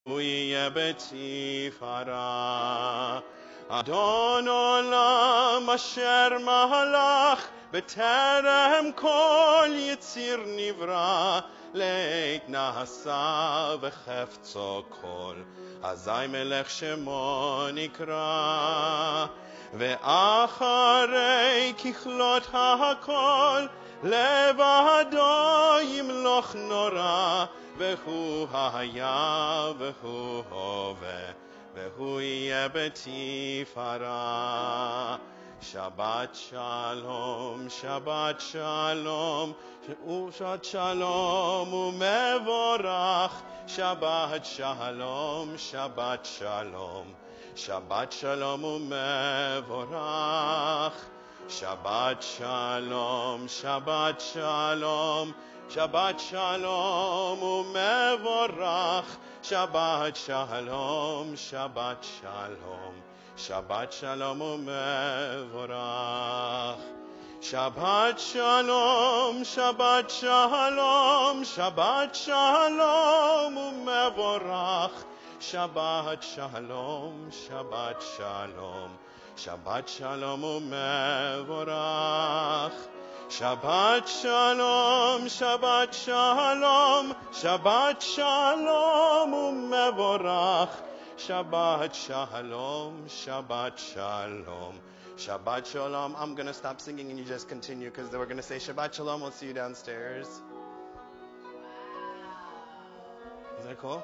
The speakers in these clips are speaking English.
הוא יהיה בתפארה. אדון עולם אשר מהלך בטרם כל יציר נברא, לעת נעשה וחפצו כל, אזי מלך שמו נקרא. ואחרי ככלות הכל, לבדו ימלוך נורא, והוא היה והוא הווה, והוא יהיה בתפארה. שבת שלום, שבת שלום, שבת שלום ומבורך. שבת שלום, שבת שלום, שבת שלום ומבורך. שבת שלום, שבת שלום, שבת שלום ומבורך. שבת שלום, שבת שלום, שבת שלום ומבורך. שבת שלום, שבת שלום, שבת שלום ומבורך. שבת שלום, שבת שלום, שבת שלום ומבורך. שבת שלום, שבת שלום, שבת שלום ומבורך. Shabbat shalom, Shabbat shalom, Shabbat shalom. I'm going to stop singing and you just continue because then we're going to say Shabbat shalom. We'll see you downstairs. Is that cool?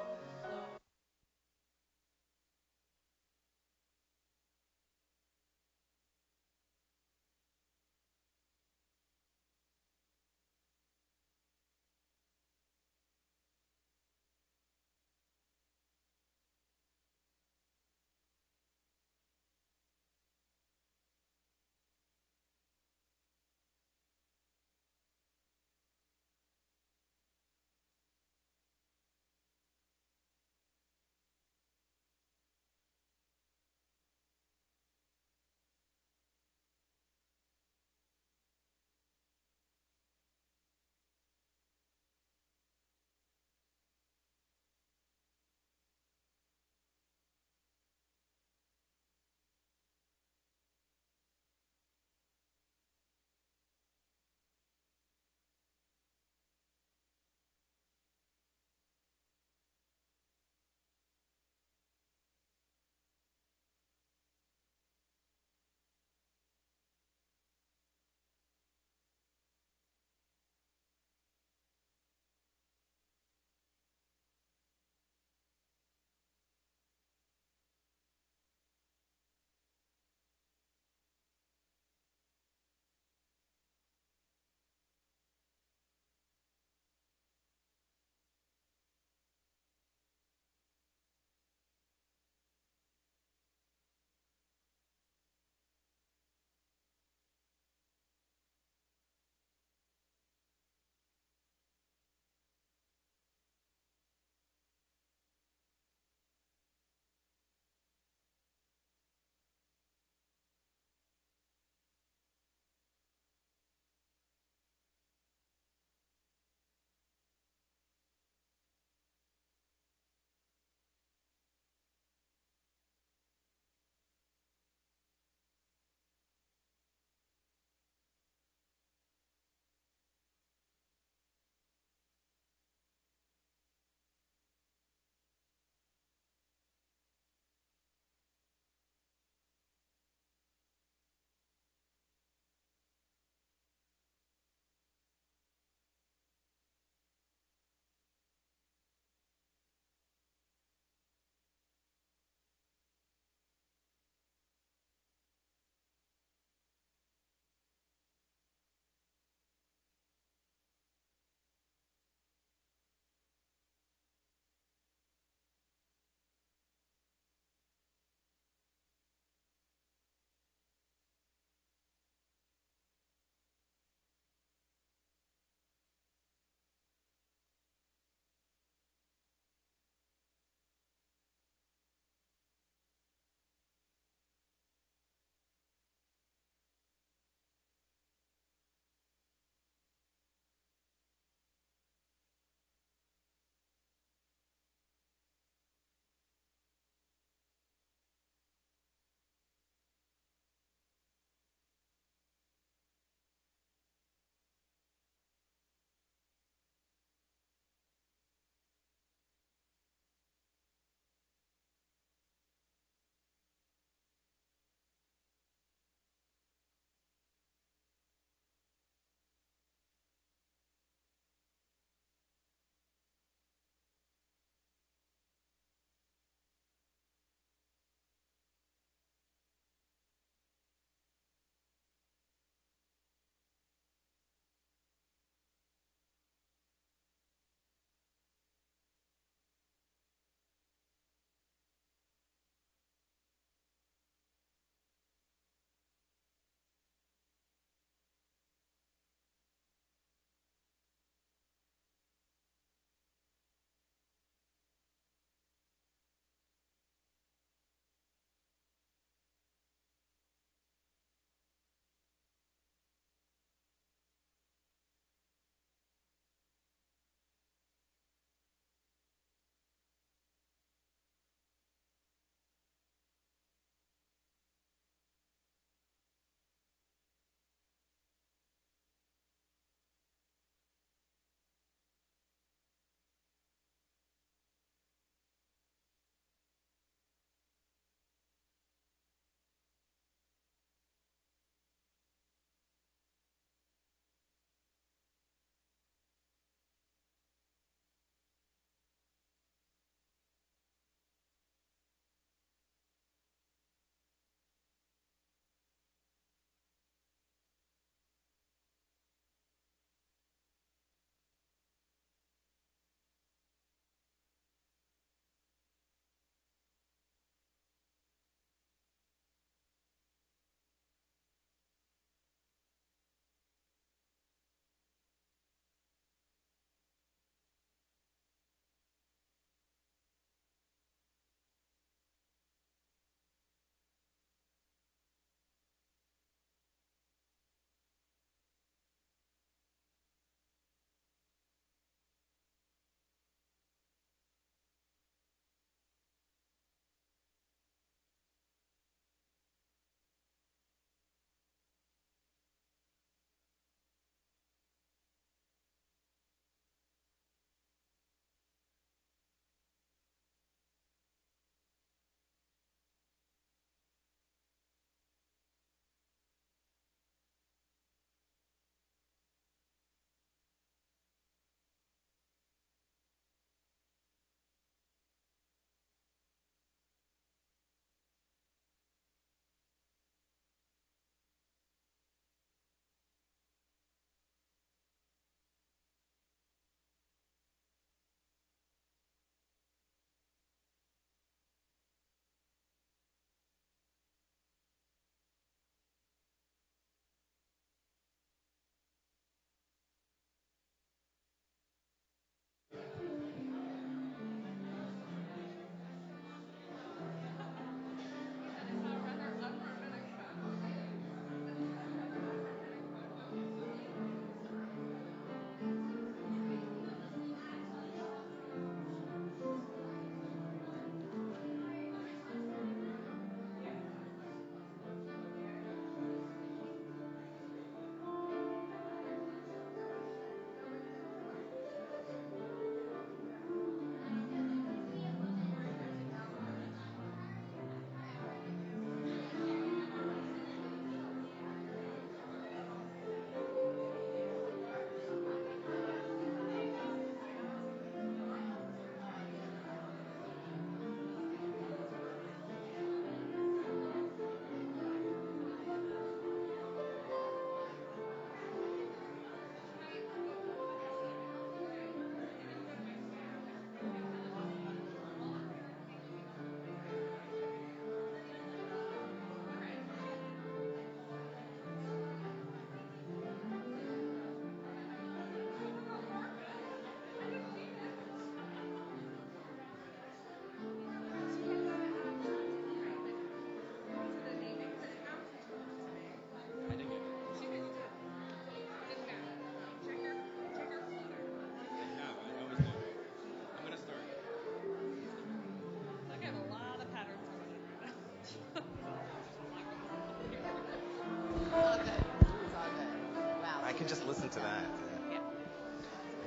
just listen to that. Yeah.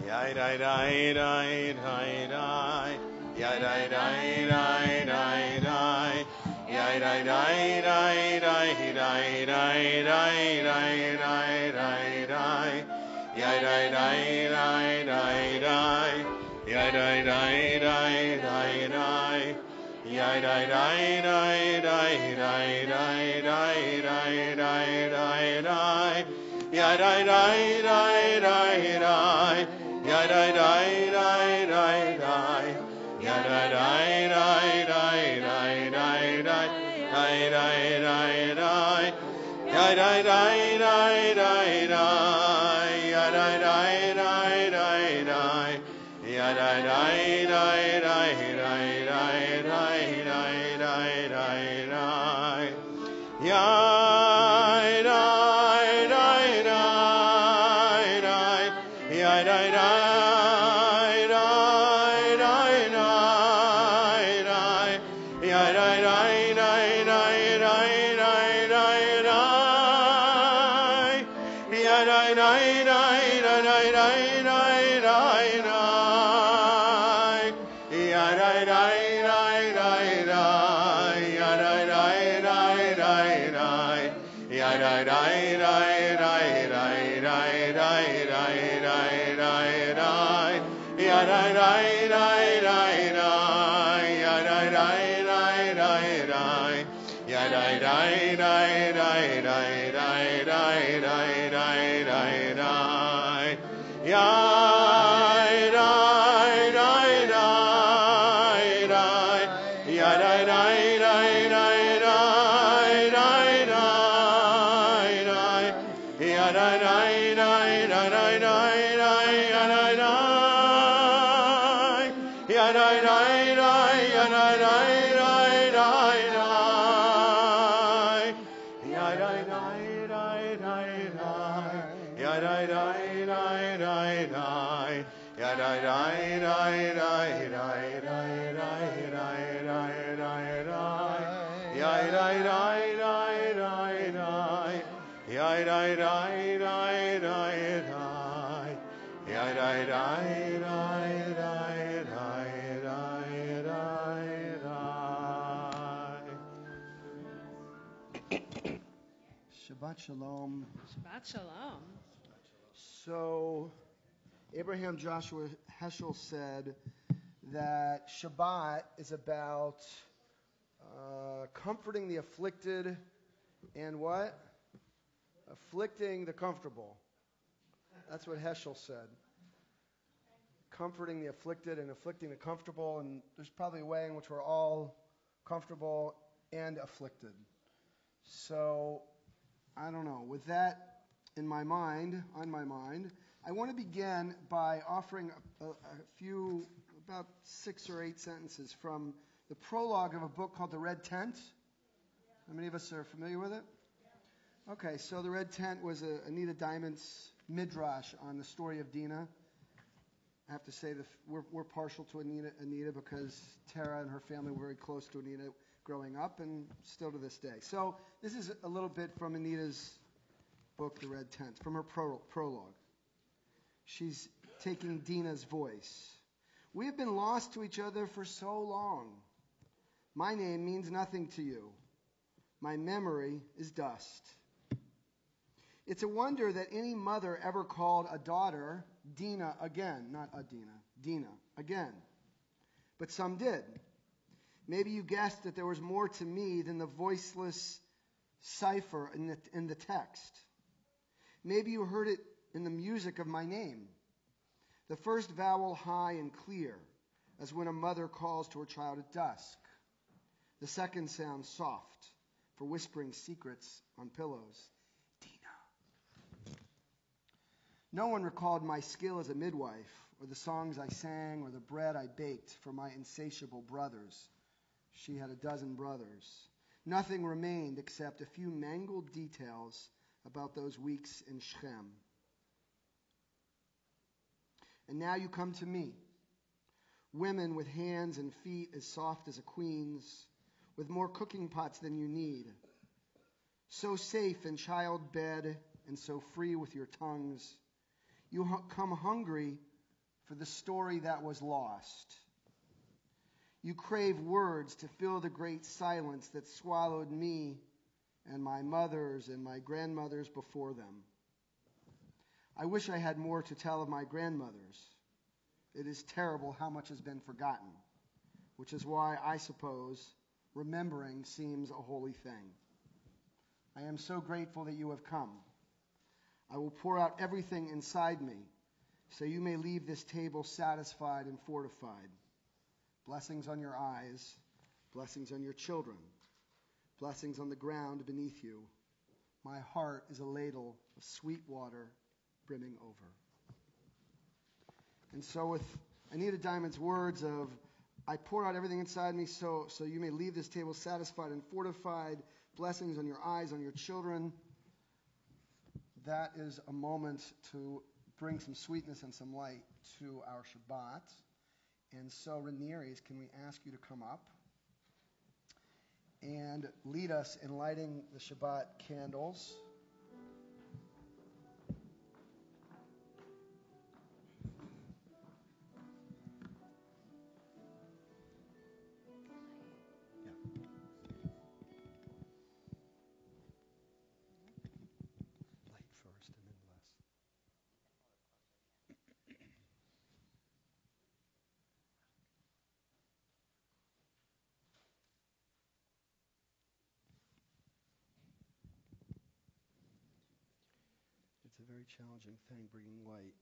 Yai dai dai dai dai dai. Yai dai dai dai dai dai. Yai dai dai dai dai dai dai dai dai dai dai dai. Yai dai dai dai dai dai. Yai dai dai dai dai dai. Yai dai dai dai dai dai dai dai dai dai dai dai. Yai dai dai dai dai dai. Yai dai dai dai dai dai. Yai dai dai dai dai dai dai dai dai dai dai dai. Yai dai dai dai dai dai. Yai dai dai dai dai dai. Yai dai dai dai dai dai dai dai dai dai dai dai. Yai dai dai dai dai. Yai dai dai dai dai dai dai. Yai dai dai dai dai dai dai dai dai. Yai dai dai dai dai dai dai dai dai dai. Yai dai dai dai dai dai. Yai dai dai dai dai dai. Yai dai dai dai dai dai dai dai dai dai dai dai. Yai dai dai dai dai dai. Yai dai dai dai dai dai. Yai dai dai dai dai dai dai dai dai dai dai dai. Yai dai dai dai dai. Yai dai dai dai dai dai dai dai dai. Yai dai dai dai dai dai dai dai dai dai. Yai dai dai dai yai dai dai dai dai dai. Yai dai dai dai dai dai. Yai dai dai dai dai dai. Yai dai dai dai dai dai dai dai dai dai dai dai. Yai dai dai dai dai dai. Yai dai dai dai dai dai. Yai dai dai dai dai dai dai dai dai. Shabbat Shalom. Shabbat Shalom. So, Abraham Joshua Heschel said that Shabbat is about comforting the afflicted and what? Afflicting the comfortable. That's what Heschel said. Comforting the afflicted and afflicting the comfortable, and there's probably a way in which we're all comfortable and afflicted. So, I don't know. With that on my mind, I want to begin by offering a few, about 6 or 8 sentences from the prologue of a book called The Red Tent. How many of us are familiar with it? Okay, so The Red Tent was Anita Diamond's midrash on the story of Dinah. I have to say that we're partial to Anita because Tara and her family were very close to Anita growing up and still to this day. So this is a little bit from Anita's book, The Red Tent, from her prologue. She's taking Dinah's voice. We have been lost to each other for so long. My name means nothing to you. My memory is dust. It's a wonder that any mother ever called a daughter Dinah again. Not Adina, Dinah again. But some did. Maybe you guessed that there was more to me than the voiceless cipher in the text. Maybe you heard it in the music of my name. The first vowel high and clear, as when a mother calls to her child at dusk. The second sound soft, for whispering secrets on pillows. Dinah. No one recalled my skill as a midwife, or the songs I sang, or the bread I baked for my insatiable brothers. She had a dozen brothers. Nothing remained except a few mangled details about those weeks in Shechem. And now you come to me, women with hands and feet as soft as a queen's, with more cooking pots than you need, so safe in child bed and so free with your tongues. You come hungry for the story that was lost. You crave words to fill the great silence that swallowed me and my mothers and my grandmothers before them. I wish I had more to tell of my grandmothers. It is terrible how much has been forgotten, which is why I suppose remembering seems a holy thing. I am so grateful that you have come. I will pour out everything inside me, so you may leave this table satisfied and fortified. Blessings on your eyes, blessings on your children, blessings on the ground beneath you. My heart is a ladle of sweet water brimming over. And so with Anita Diamond's words of, I pour out everything inside me so you may leave this table satisfied and fortified, blessings on your eyes, on your children, that is a moment to bring some sweetness and some light to our Shabbat. And so, Ranieri's, can we ask you to come up and lead us in lighting the Shabbat candles? It's a very challenging thing, bringing light.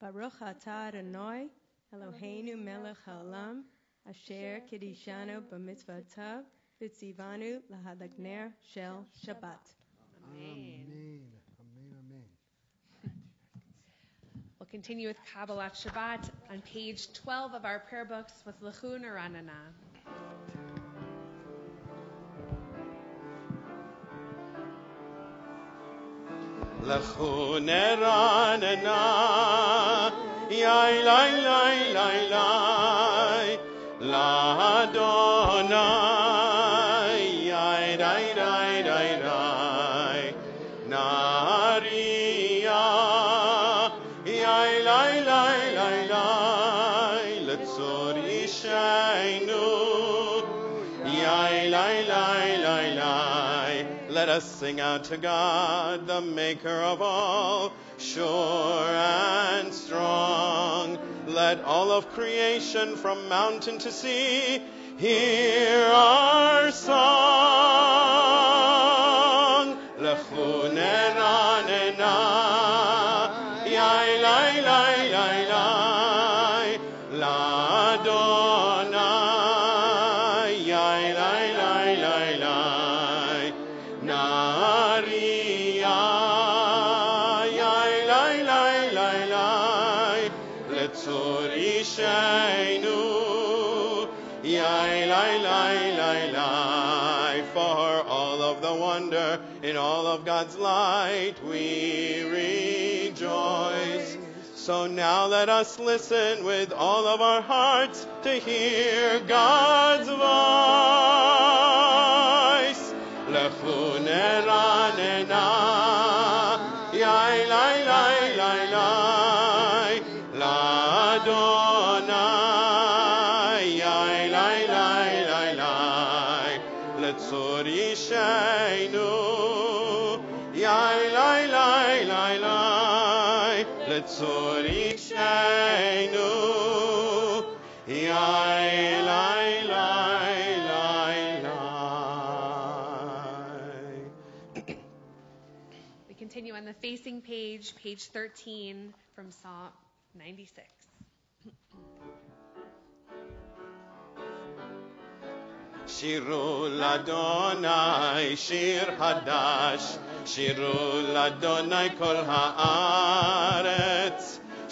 Baruch atah Adonai, Eloheinu melech haolam, asher kiddushanu b'mitzvotav, v'tzivanu lahadagner shel Shabbat. Amen. We'll continue with Kabbalat Shabbat on page 12 of our prayer books with L'chu Neranana. L'chu neranana, yai lai lai lai lai, l'Adonai, yai dai dai dai dai, nariya, yai lai lai lai lai, l'tzor ishainu, yai lai lai lai lai. Let us sing out to God, the maker of all, sure and strong. Let all of creation from mountain to sea hear our song. L'chu neranena, yai lai lai lai lai, l'Adonai, yai lai lai lai lai, nariya, yai lai lai lai lai, l'tzor ishainu, yai lai lai lai lai. For all of the wonder in all of God's light we rejoice. So now let us listen with all of our hearts to hear God's voice. L'chu neranena, yai lai lai lai lai, l'Adonai, yai lai lai lai lai, l'tzor ishainu, yai lai lai lai lai, l'tzor ishainu, yai lai lai lai lai. We continue on the facing page, page 13 from Psalm 96. Shiru l'Adonai shir hadash, Shiru l'Adonai kol haaretz,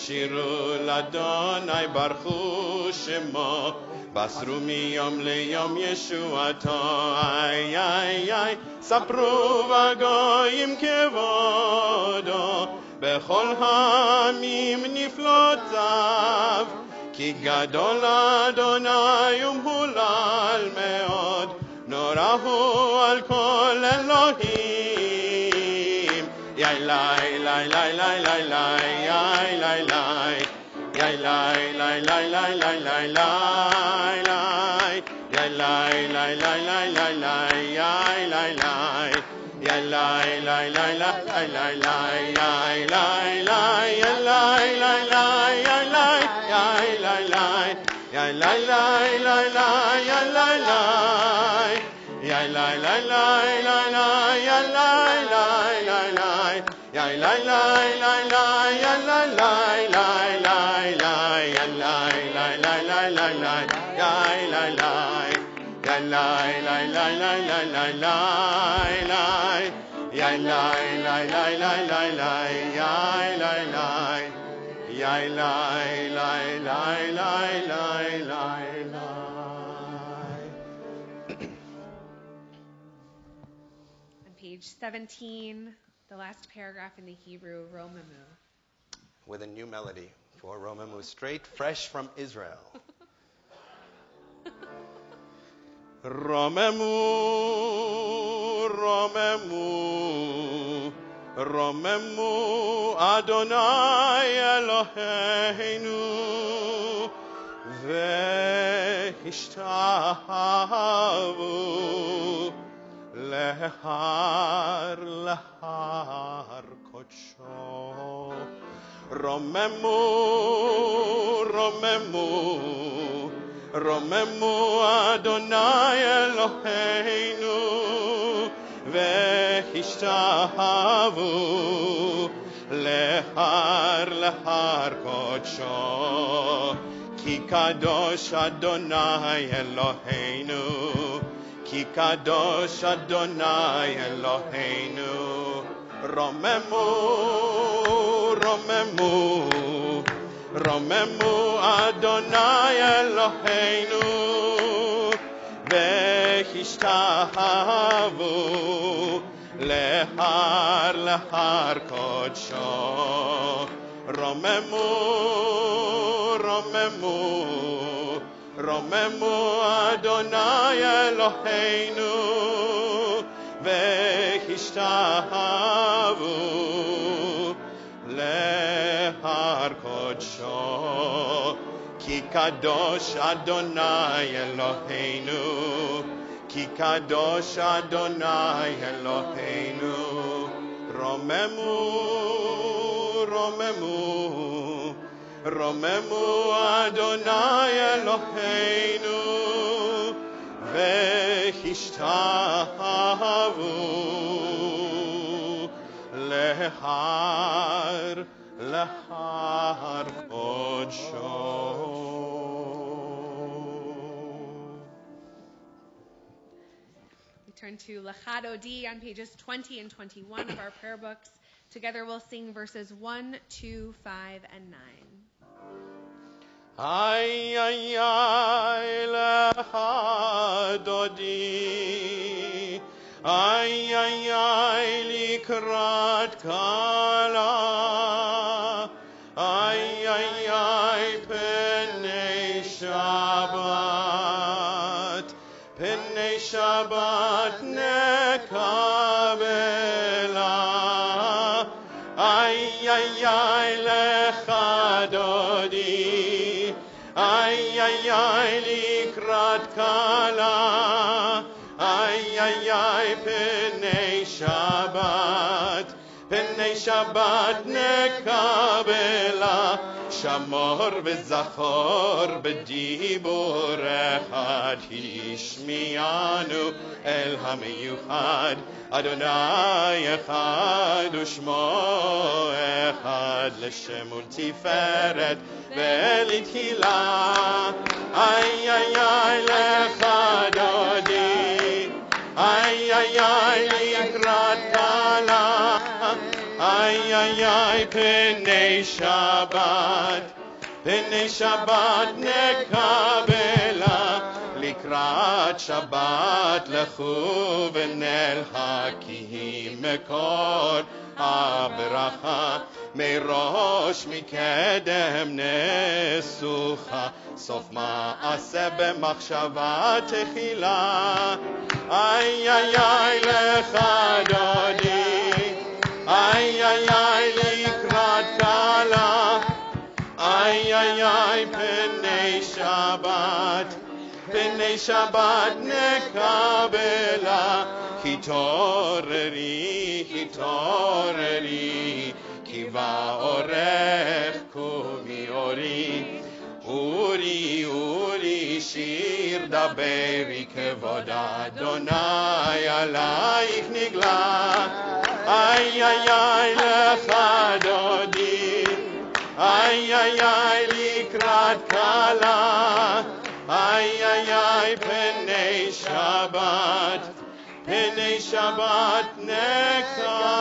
שירו לאדוני ברכו שמו, בסרו מיום ליום ישועתו, איי איי איי, ספרו בגויים כבודו, בכל העמים נפלאותיו, כי גדול אדוני ומהולל מאוד, נורא הוא על כל אלוהים. יאי לי לי לי לי לי לי יאי לי לי יאי לי לי לי לי לי לי לי יאי לי לי לי לי לי לי יאי לי לי יאי לי לי לי לי לי לי יאי לי לי יאי לי לי יאי לי לי יאי לי לי יאי לי On page 17, the last paragraph in the Hebrew, Romamu. With a new melody for Romamu, straight, fresh from Israel. Romamu, Romamu, Romamu, Adonai Eloheinu, Ve'ishtahavu lehar lehar kodsho. Romamu, Romamu, Romamu Adonai Eloheinu, ve'ishtahavu lehar lehar kodsho, ki kadosh Adonai Eloheinu, ki kadosh Adonai Eloheinu. Romamu, Romamu, Romamu Adonai Eloheinu, ve'ishtahavu lehar lehar kodsho. Romamu, Romamu, Romamu Adonai Eloheinu, ve'ishtahavu lehar kodsho, ki kadosh Adonai Eloheinu, ki kadosh Adonai Eloheinu. Romamu, Romamu, Romamu Adonai Eloheinu, ve'ishtahavu lehar lehar kodsho. We turn to Lachad Odi on pages 20 and 21 of our prayer books. Together we'll sing verses 1, 2, 5, and 9. Ay, ay, ay, Lachad Odi, ay, ay, ay, likrat kala, ay, ay, ay, penei Shabbat nekabela, ay, ay, ay, Lachad Odi, ay, ay, ay, likrat kala, ay, ay, ay, penei Shabbat nekabela, shamor v'zachor b'dibur echad, hishmianu el hamiyuchad, Adonai echad u'shmo echad, l'shem u'tiferet ve'litchila, ay, ay, ay, Lachad Odi, ay, ay, ay, likrat kala, ay, ay, ay, ay pnei Shabbat nekabela likrat Shabbat lechu v'nelcha ki mekor habracha merosh mikedem nesucha sof ma'aseh b'machshava techila ay ay ay lecha dodi ay ay ay likrat kala ay ay ay pnei Shabbat nekabela hitoreri kiva orech kumi uri shir daberi kevod Adonai alaich nigla ay ay ay lecha dodi ay ay ay likrat kala ay ay ay pnei Shabbat nekabela.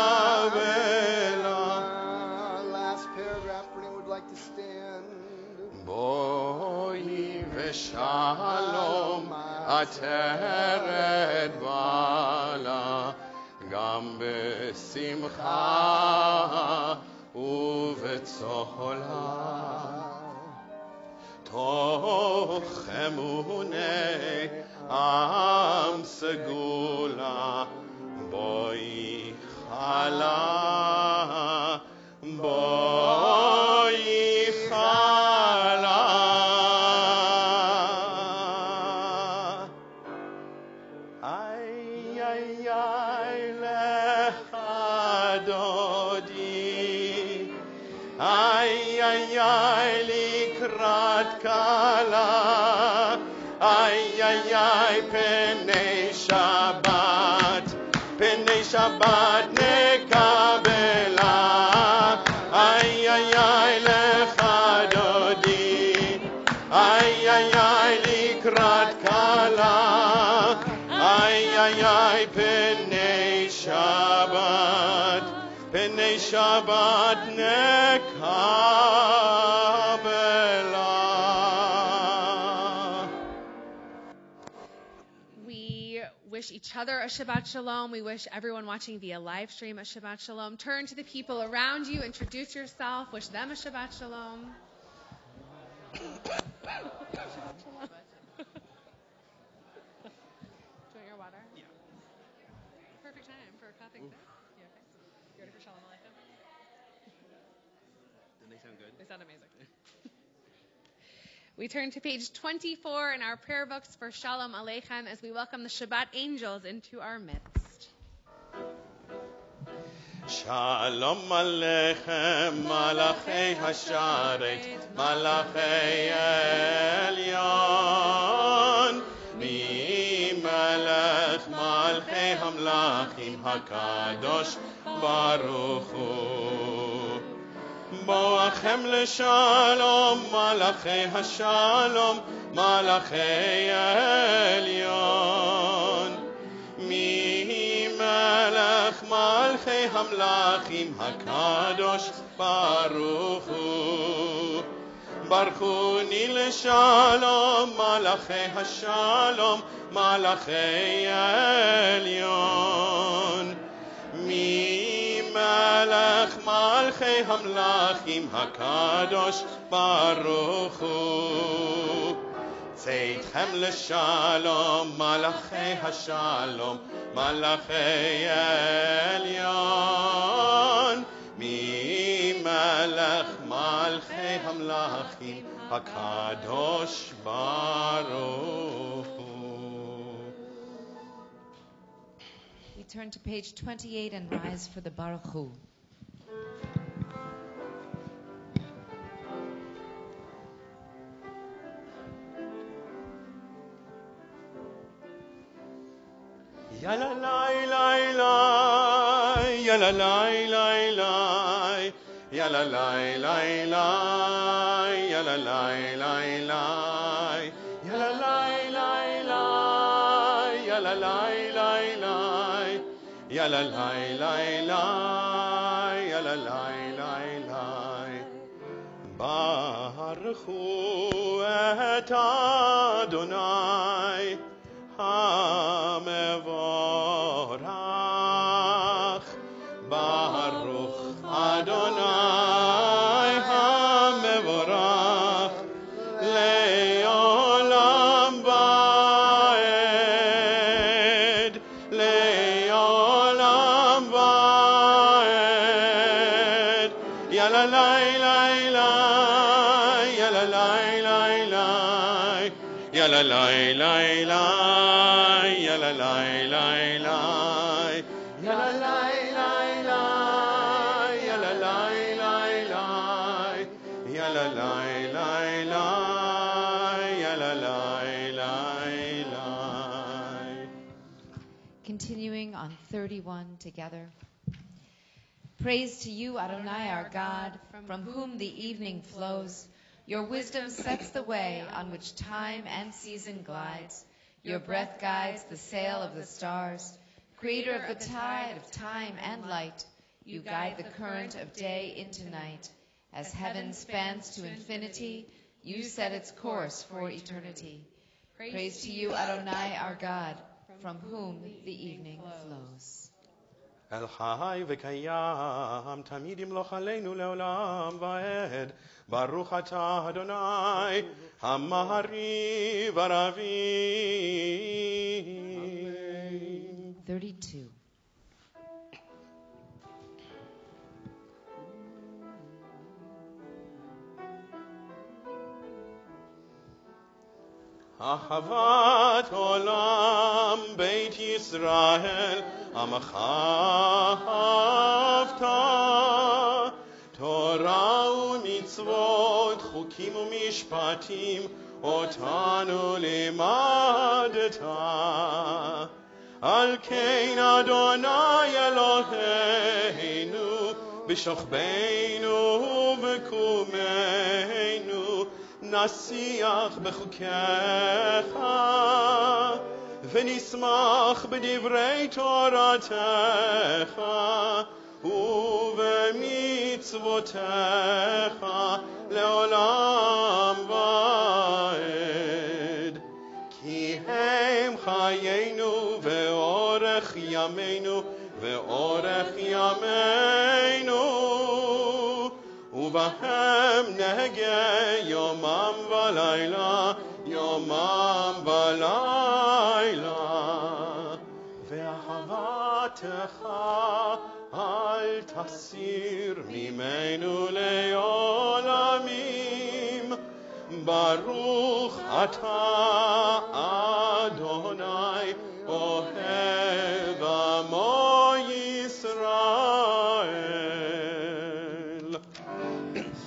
Last paragraph, if anyone would like to stand. Boi v'shalom ateret bala gam b'simcha ובצהלה תוך אמוני עם סגולה בואי חלה בואי חלה איי איי איי לך דודי איי איי איי לקראת קלה איי איי איי פני שבת נקבלה איי איי איי לך דודי איי איי איי לקראת קלה איי איי איי פני שבת נקבלה. We wish each other a Shabbat Shalom. We wish everyone watching via live stream a Shabbat Shalom. Turn to the people around you, introduce yourself, wish them a Shabbat Shalom. Shabbat Shalom. Do you want your water? Yeah. Perfect time for clapping. You okay? You ready for Shalom Aleichem? Didn't they sound good? They sound amazing. We turn to page 24 in our prayer books for Shalom Aleichem as we welcome the Shabbat angels into our midst. Shalom Aleichem, Malachei Hasharet, Malachei Elyon, Mi Melech Malchei Hamlachim HaKadosh Baruch Hu. Boachem לשלום, מלאכי השלום, מלאכי העליון. מי מלך מלכי המלכים הקדוש ברוך הוא. ברכוני לשלום, מלאכי השלום, מלאכי העליון. מי מלך מלכי המלכים הקדוש ברוך הוא. צאתכם לשלום, מלאכי השלום, מלאכי העליון. מי מלך מלכי המלכים הקדוש ברוך הוא. We turn to page 28 and rise for the Baruch Hu. Ya la la la la, ya la la la la, ya la la la la, ya la la la la, ya la la la la, ya la la la la, ya la la la la, ya la la la ברכו את אדוני המבורך. ברוך אדוני המבורך לעולם ועד, לעולם ועד. יאללה לילה יאללה לילה יאללה לילה יאללה לילה יאללה לילה יאללה לילה יאללה לילה יאללה לילה. Continuing on 31 together. Praise to you, Adonai, our God, from whom the evening flows. Your wisdom sets the way on which time and season glides. Your breath guides the sail of the stars. Creator of the tide of time and light, you guide the current of day into night. As heaven spans to infinity, you set its course for eternity. Praise to you, Adonai, our God, from whom the evening flows. אל חי וקיים, תמיד ימלוך עלינו לעולם ועד. ברוך אתה אדוני, המעריב ערבים. 32. אהבת עולם בית ישראל, עמך אהבת. תורה ומצוות, חוקים ומשפטים, אותנו לימדת. על כן אדוני אלוהינו, בשוכבנו ובקומנו, נשיח בחוקיך, ונשמח בדברי תורתך, ובמצוותיך לעולם ועד. כי הם חיינו ואורך ימינו ואורך ימינו, ובהם נהגה יומם ולילה, יומם ולילה. ואהבתך אל תסיר ממנו לעולמים. ברוך אתה אדוני אוהב עמו ישראל.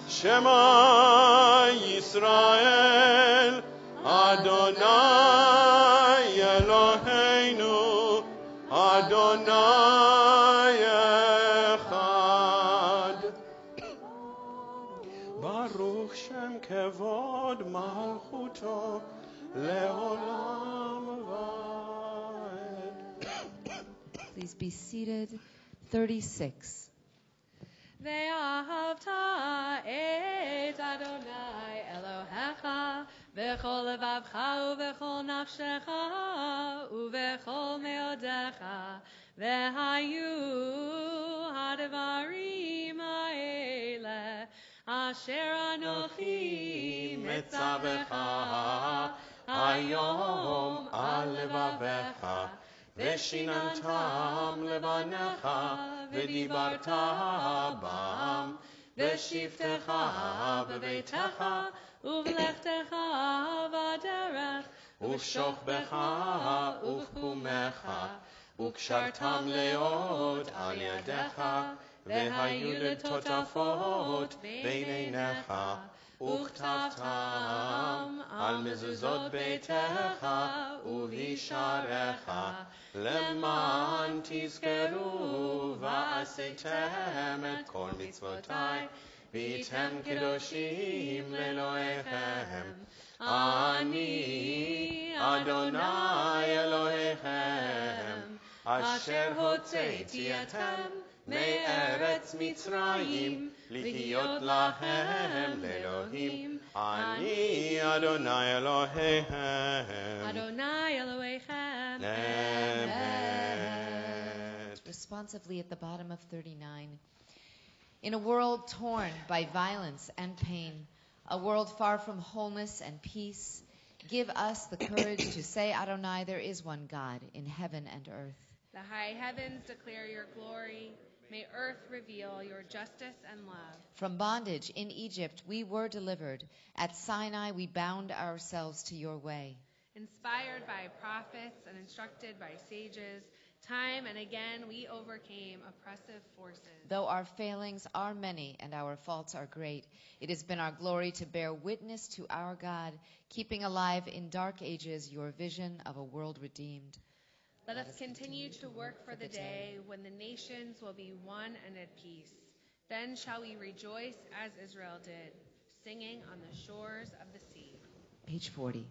שמע ישראל, אדוני אלוהינו, אדוני אחד. ברוך שם כבוד מלכותו לעולם ועד. Please be seated. 36. ואהבת את אדוני אלוהיך בכל לבבך ובכל נפשך ובכל מאודיך, והיו הדברים האלה אשר אנוכי מצווך היום על לבביך, ושיננתם לבניך ודיברת בם, בשבתך בביתך ובלכתך בדרך, ובשוכבך ובקומך, וקשרתם לאות על ידיך, והיו לטוטפות בין עיניך, וכתבתם על מזוזות ביתך ובשעריך, למען תזכרו ועשיתם את כל מצוותיי, והייתם קדושים לאלוהיכם. אני אדוני אלוהיכם, אשר הוצאתי אתם מארץ מצרים, להיות להם לאלוהים. אני אדוני אלוהיהם. Adonai Elohechem. Amen. Responsively at the bottom of 39. In a world torn by violence and pain, a world far from wholeness and peace, give us the courage to say, Adonai, there is one God in heaven and earth. The high heavens declare your glory. May earth reveal your justice and love. From bondage in Egypt we were delivered. At Sinai we bound ourselves to your way. Inspired by prophets and instructed by sages, time and again we overcame oppressive forces. Though our failings are many and our faults are great, it has been our glory to bear witness to our God, keeping alive in dark ages your vision of a world redeemed. Let us continue to work for the day when the nations will be one and at peace. Then shall we rejoice as Israel did, singing on the shores of the sea. Page 40.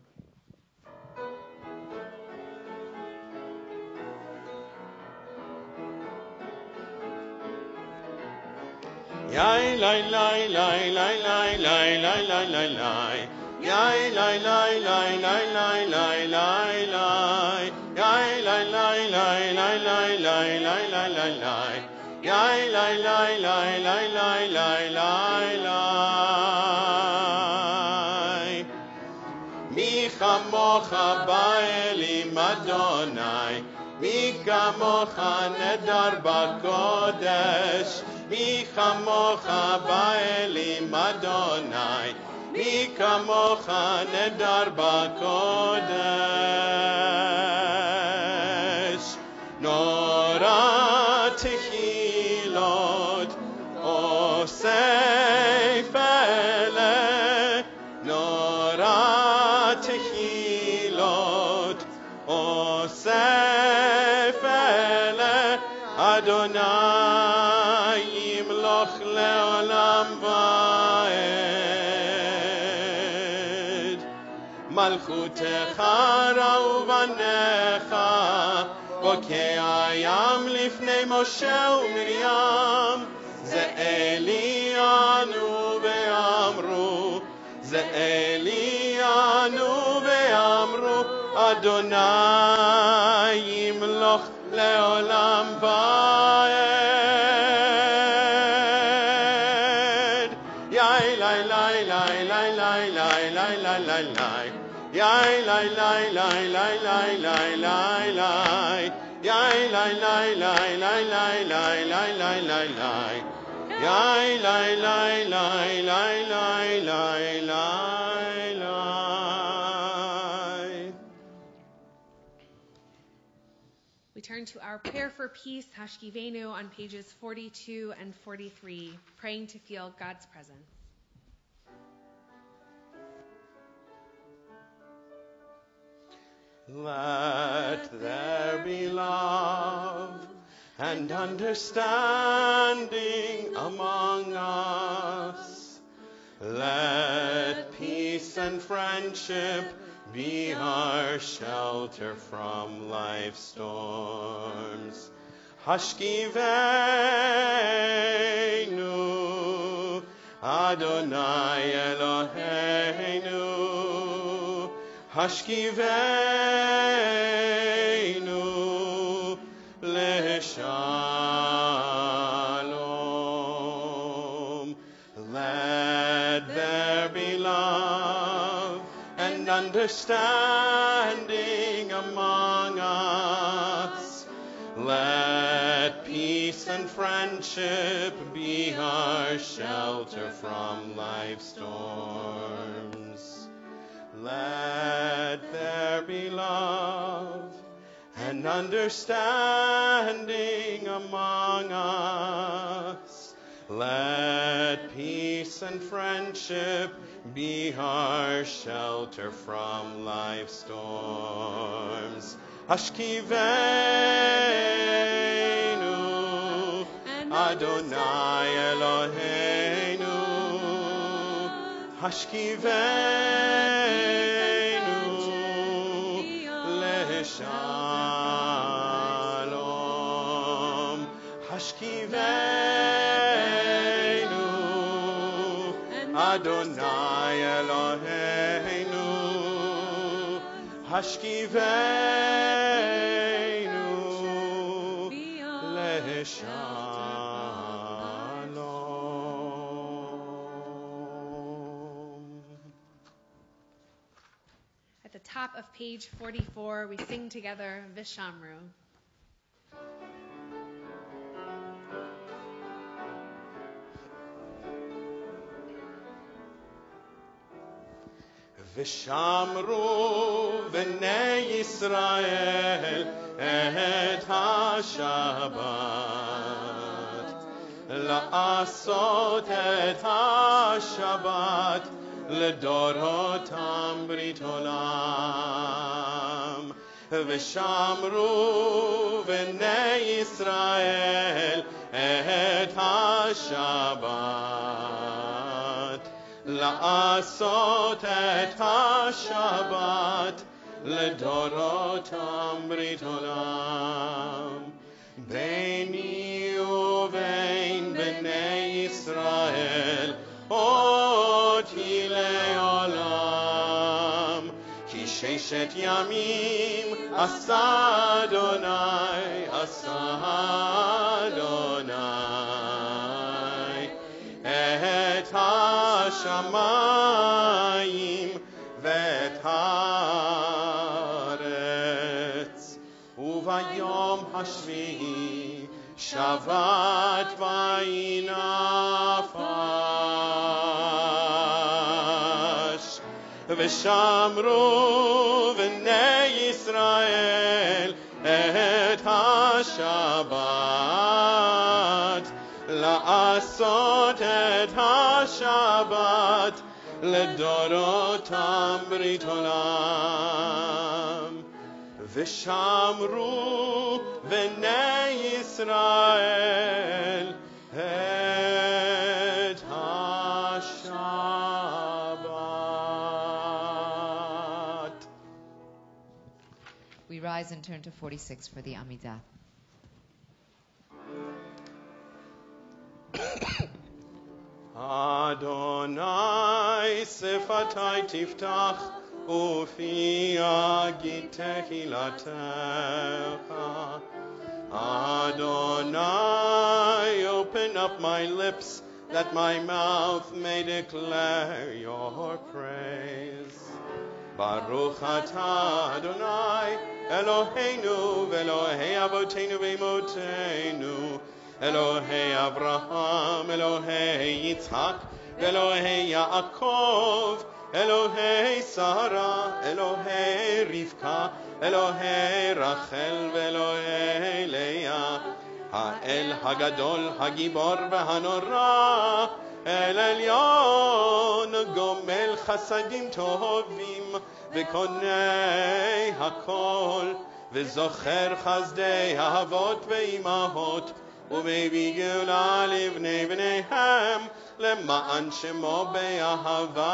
Yai lai lai lai lai lai lai lai lai lai lai. Yai lai lai lai lai lai lai lai lai. Yai lai lai lai lai lai lai lai lai lai lai. Yai lai lai lai lai lai lai lai lai. Mi chamocha ba'elim Adonai, mi kamocha nedar b'kodesh. Mi chamocha ba'elim Adonai, mi kamocha nedar b'kodesh. Nora tehilot osei fele, nora tehilot osei fele, Adonai yimloch leolam va'ed. Malchutecha ra'uvanecha, bokei hayam lifnei Moshe u'Miriam. Ze Elianu ve'amru, ze Elianu ve'amru, Adonai yimloch leolam va'ed. Yai lai lai lai lai lai lai lai lai lai lai. Yai lai lai lai lai lai lai lai lai. Yai lai lai lai lai lai lai lai lai lai lai. Yai lai lai lai lai lai lai lai lai. We turn to our prayer for peace, Hashkivenu, on pages 42 and 43, praying to feel God's presence. Let there be love and understanding among us. Let peace and friendship be our shelter from life's storms. Hashkivenu, Adonai Eloheinu. Hashkivenu leshalom. Let there be love and understanding among us. Let peace and friendship be our shelter from life's storms. Let there be love and understanding among us. Let peace and friendship be our shelter from life's storms. Hashkivenu, Adonai Eloheinu. Hashkivenu leshalom. Hashkivenu Adonai Eloheinu, Hashkiveinu Leshalom. At the top of page 44, we sing together Vishamru. ושמרו בני ישראל את השבת, לעשות את השבת לדורותם ברית עולם. ושמרו בני ישראל את השבת, לעשות את השבת לדורותם ברית עולם. ביני ובין בני ישראל אותי לעולם, כי ששת ימים עשה אדוני, עשה אדוני את השמיים ואת הארץ, וביום השביעי שבת וינפש. ושמרו בני ישראל את השבת, לעשות את השבת לדורותם ברית עולם. ושמרו בני ישראל את השבת. We rise and turn to 46 for the Amidah. Adonai sefatai tiftach ufi agid tehilatecha. Adonai, open up my lips that my mouth may declare your praise. Baruch atah Adonai Eloheinu ve'Elohei avoteinu ve'imotenu, Elohei Abraham, Elohei Yitzhak, Elohei Yaakov, Elohei Sarah, Elohei Rivka, Elohei Rachel, Elohei Leah, Ha'el Hagadol, Hagibor v'Hanora, El Elyon, Gomel Chasadim Tovim, V'konei Hakol, V'zocher Chazdei Ahavot ve'imahot, ומביא גאולה לבני בניהם למען שמו באהבה.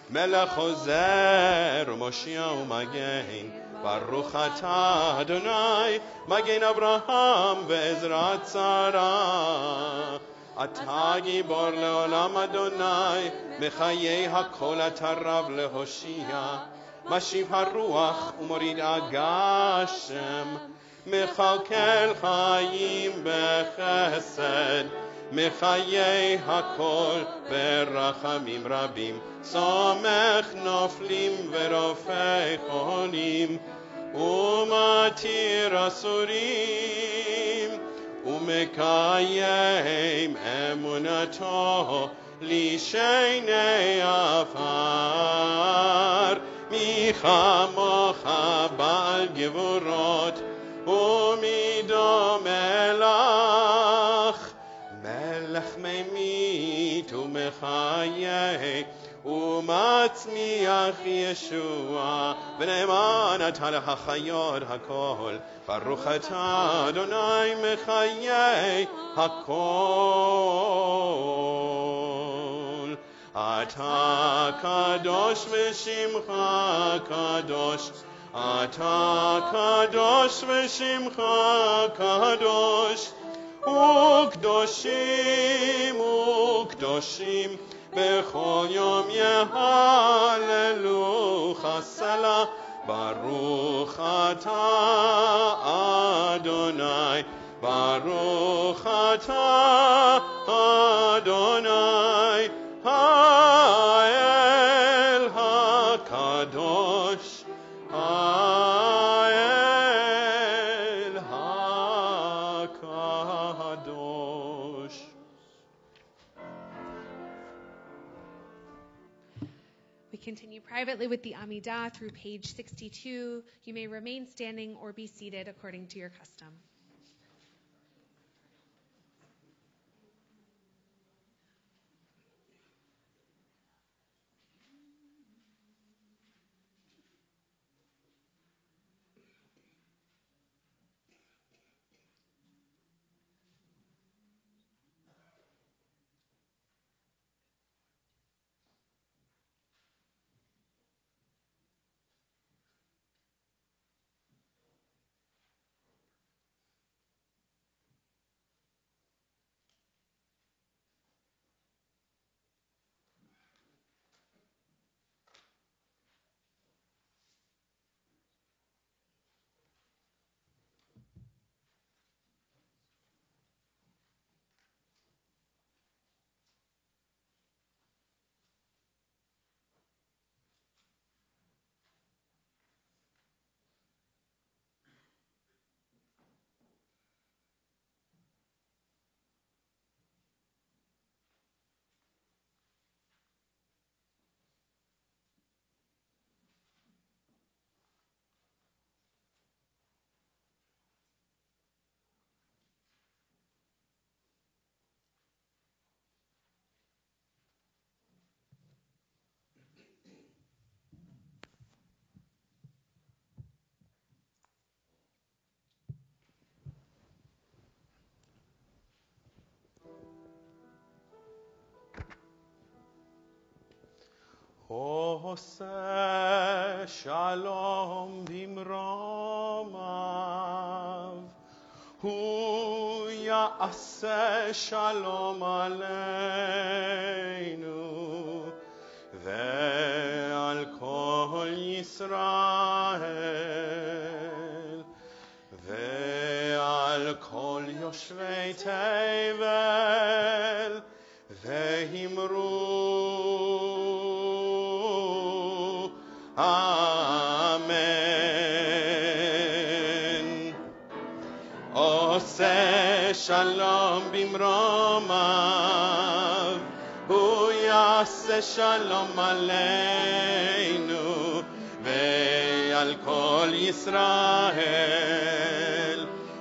מלך עוזר ומושיע ומגן, ברוך אתה אדוני מגן אברהם ועזרת שרה. אתה גיבור לעולם אדוני, מחיי הכל אתה רב להושיע. משיב הרוח ומוריד הגשם, מכלכל חיים בחסד, מחיי הכל ברחמים רבים. סומך נופלים ורופא חולים, ומתיר אסורים, ומקיים אמונתו לשני עפר. מי כמוך בעל גבורות ומי דומה לך, מלך ממית ומחיה ומצמיח ישוע, ונאמן אתה להחיות הכל. ברוך אתה אדוני מחיי הכל. אתה קדוש ושמך קדוש, אתה קדוש ושמך קדוש, וקדושים בכל יום יהללו חסלה ברוך אתה אדוני ברוך אתה אדוני האל הקדוש האל הקדוש. We continue privately with the Amidah through page 62. You may remain standing or be seated according to your custom. עושה שלום במרומיו, הוא יעשה שלום עלינו ועל כל ישראל ועל כל יושבי תבל ואמרו אמן. עושה שלום במרומיו, הוא יעשה שלום עלינו ועל כל ישראל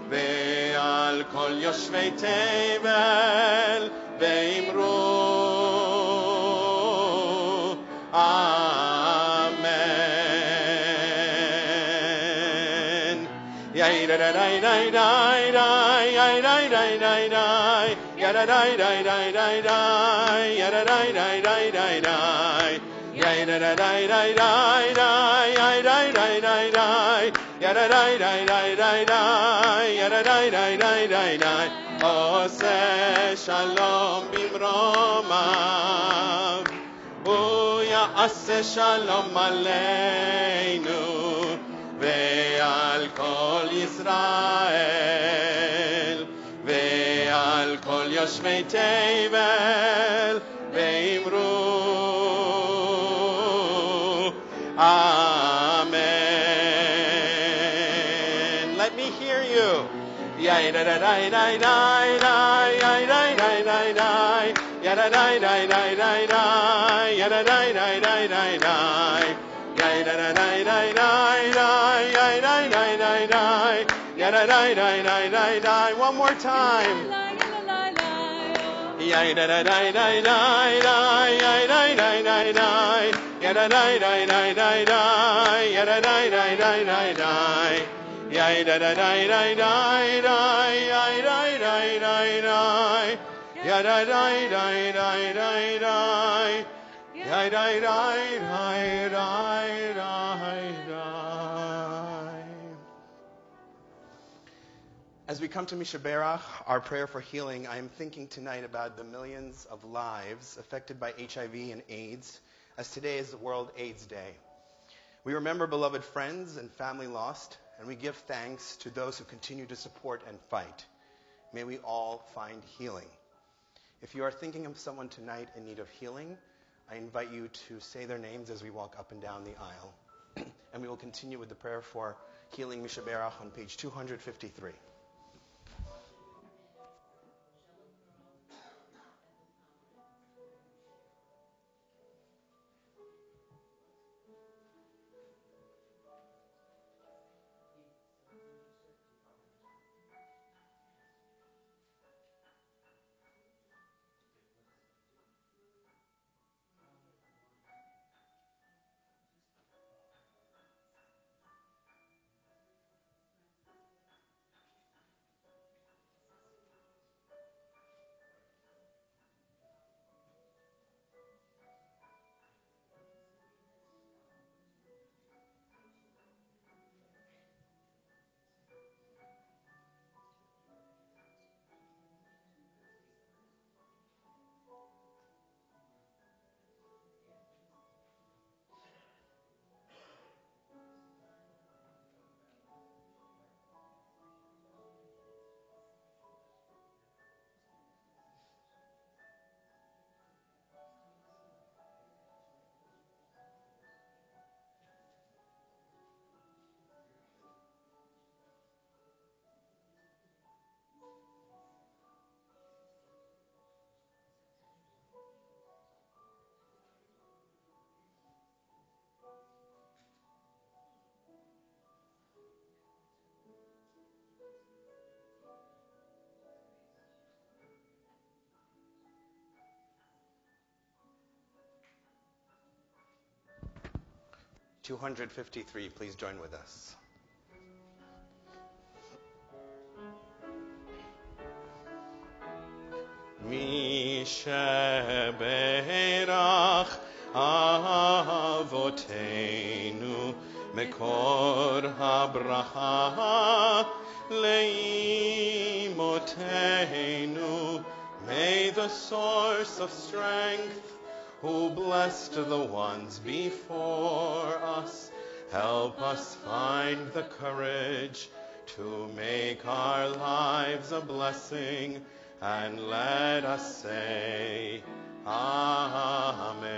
ועל כל יושבי תבל ואמרו עושה שלום במרומיו, הוא יעשה שלום עלינו ועל כל ישראל ועל כל יושבי תבל ואמרו אמן. Let me hear you. One more time. As we come to Misha Berach, our prayer for healing, I am thinking tonight about the millions of lives affected by HIV and AIDS, as today is the World AIDS Day. We remember beloved friends and family lost, and we give thanks to those who continue to support and fight. May we all find healing. If you are thinking of someone tonight in need of healing, I invite you to say their names as we walk up and down the aisle. And we will continue with the prayer for healing Misha Berach on page 253. (253), please join with us. Misha Berach Avotenu Mekor HaBracha Leimotenu. May the source of strength, who blessed the ones before us, help us find the courage to make our lives a blessing, and let us say, Amen.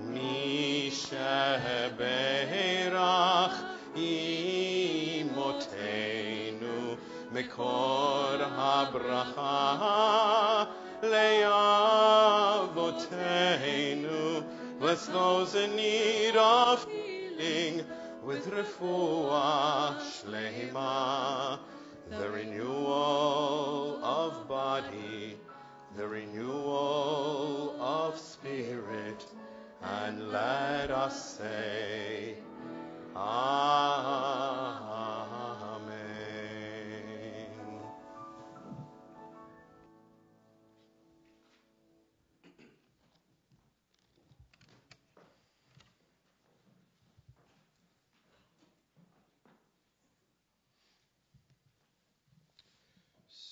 Misha Berach Imotenu Mekor HaBracha Le'avotenu. Bless those in need of healing with refuah shleima, the renewal of body, the renewal of spirit, and let us say, Amen.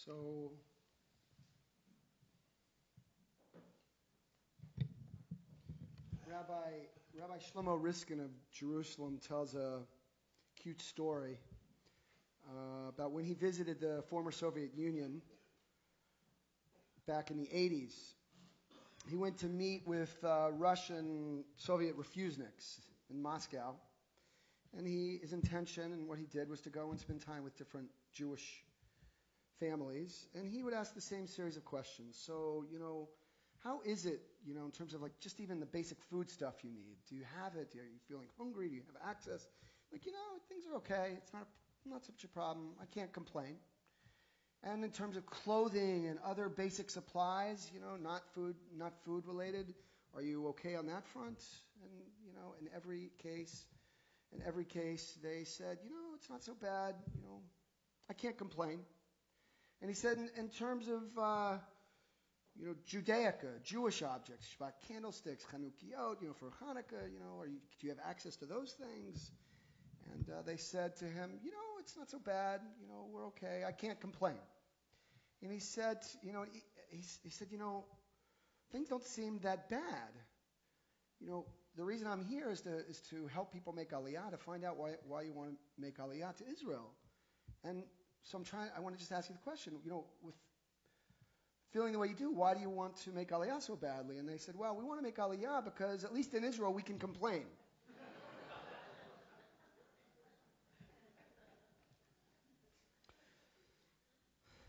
So, Rabbi Shlomo Riskin of Jerusalem tells a cute story about when he visited the former Soviet Union back in the 80s. He went to meet with Russian Soviet refuseniks in Moscow, and his intention and what he did was to go and spend time with different Jewish families, and he would ask the same series of questions. So, how is it, in terms of like just even the basic food stuff you need? Do you have it? Are you feeling hungry? Do you have access? Things are okay. It's not such a problem. I can't complain. And in terms of clothing and other basic supplies, not food related, are you okay on that front? And in every case, they said, it's not so bad. I can't complain. And he said, in terms of, Judaica, Jewish objects, Shabbat candlesticks, Chanukiot, for Hanukkah, do you have access to those things? And they said to him, it's not so bad. We're okay. I can't complain. And he said, he said, things don't seem that bad. The reason I'm here is to help people make Aliyah, to find out why you want to make Aliyah to Israel. And so I want to just ask you the question, with feeling the way you do, why do you want to make Aliyah so badly? And they said, well, we want to make Aliyah because at least in Israel we can complain.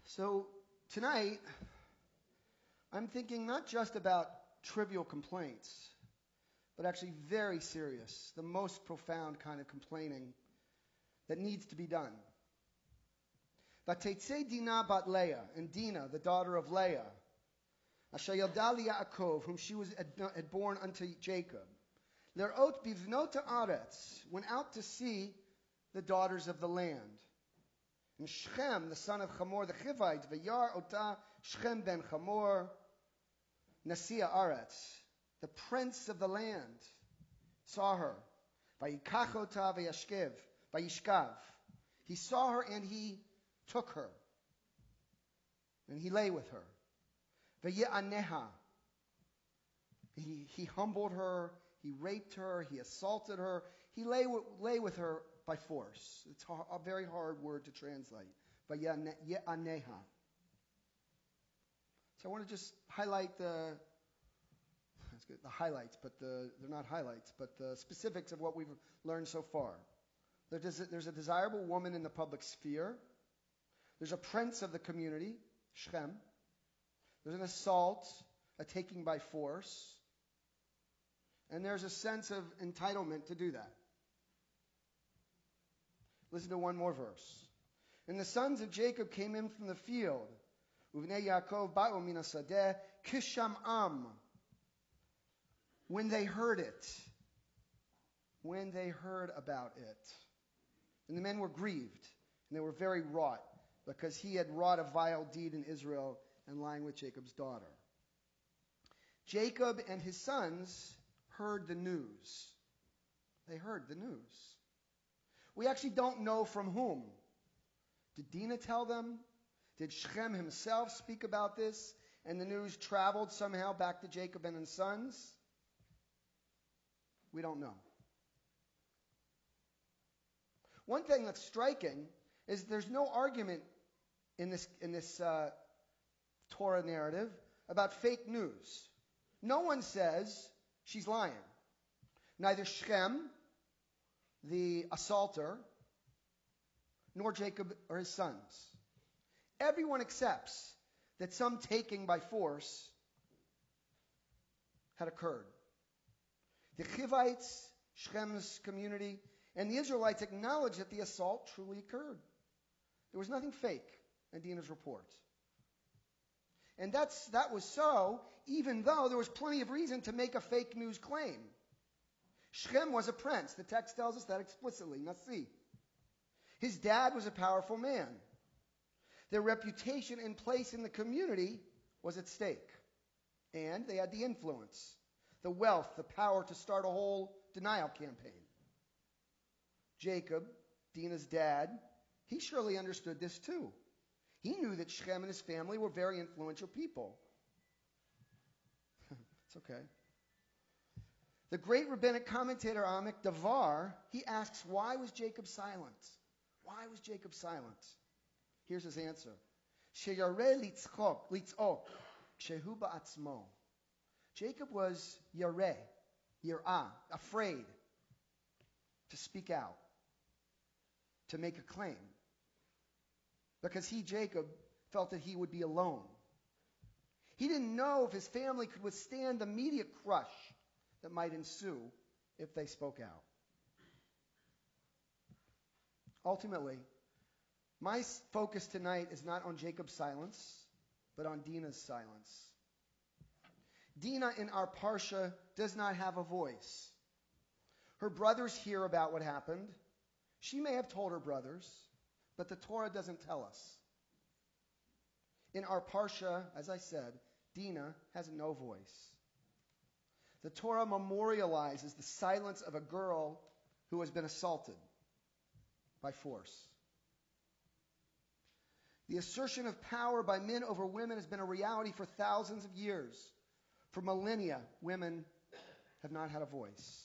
So tonight, I'm thinking not just about trivial complaints, but actually very serious, the most profound kind of complaining that needs to be done. Vateitze Dinah bat Leah, and Dinah, the daughter of Leah, Asher yalda Yaakov, whom she had born unto Jacob, lerot bivnot haaretz, went out to see the daughters of the land. And Shechem, the son of Hamor the Chivite, v'yar ota Shechem ben Hamor, Nasiya Aretz, the prince of the land, saw her. Vayikach ota vayishkav. He saw her and he took her. And he lay with her. V'ye'aneha. He humbled her, he raped her, he assaulted her, he lay with her by force. It's a very hard word to translate. V'ye'aneha. So I want to just highlight the highlights, but they're not highlights, but the specifics of what we've learned so far. There's a desirable woman in the public sphere. There's a prince of the community, Shechem. There's an assault, a taking by force. And there's a sense of entitlement to do that. Listen to one more verse. And the sons of Jacob came in from the field. Uvnei Yaakov ba'u min hasadeh kisham'am. When they heard it. When they heard about it. And the men were grieved. And they were very wrought. Because he had wrought a vile deed in Israel and lying with Jacob's daughter. Jacob and his sons heard the news. They heard the news. We actually don't know from whom. Did Dinah tell them? Did Shechem himself speak about this? And the news traveled somehow back to Jacob and his sons? We don't know. One thing that's striking is there's no argument in this Torah narrative about fake news. No one says she's lying. Neither Shechem, the assaulter, nor Jacob or his sons. Everyone accepts that some taking by force had occurred. The Chivites, Shechem's community, and the Israelites acknowledge that the assault truly occurred. There was nothing fake in Dinah's report. And that was so, even though there was plenty of reason to make a fake news claim. Shechem was a prince. The text tells us that explicitly. Nasi. His dad was a powerful man. Their reputation and place in the community was at stake. And they had the influence, the wealth, the power to start a whole denial campaign. Jacob, Dinah's dad, he surely understood this too. He knew that Shechem and his family were very influential people. It's okay. The great rabbinic commentator Amek Davar, he asks, why was Jacob silent? Why was Jacob silent? Here's his answer. Sheyareh litzok, shehu ba'atzmo. Jacob was yareh, yirah, afraid to speak out, to make a claim. Because he, Jacob, felt that he would be alone. He didn't know if his family could withstand the immediate crush that might ensue if they spoke out. Ultimately, my focus tonight is not on Jacob's silence, but on Dinah's silence. Dinah in our Parsha does not have a voice. Her brothers hear about what happened. She may have told her brothers, but the Torah doesn't tell us. In our Parsha, as I said, Dinah has no voice. The Torah memorializes the silence of a girl who has been assaulted. by force. The assertion of power by men over women has been a reality for thousands of years. For millennia, women have not had a voice.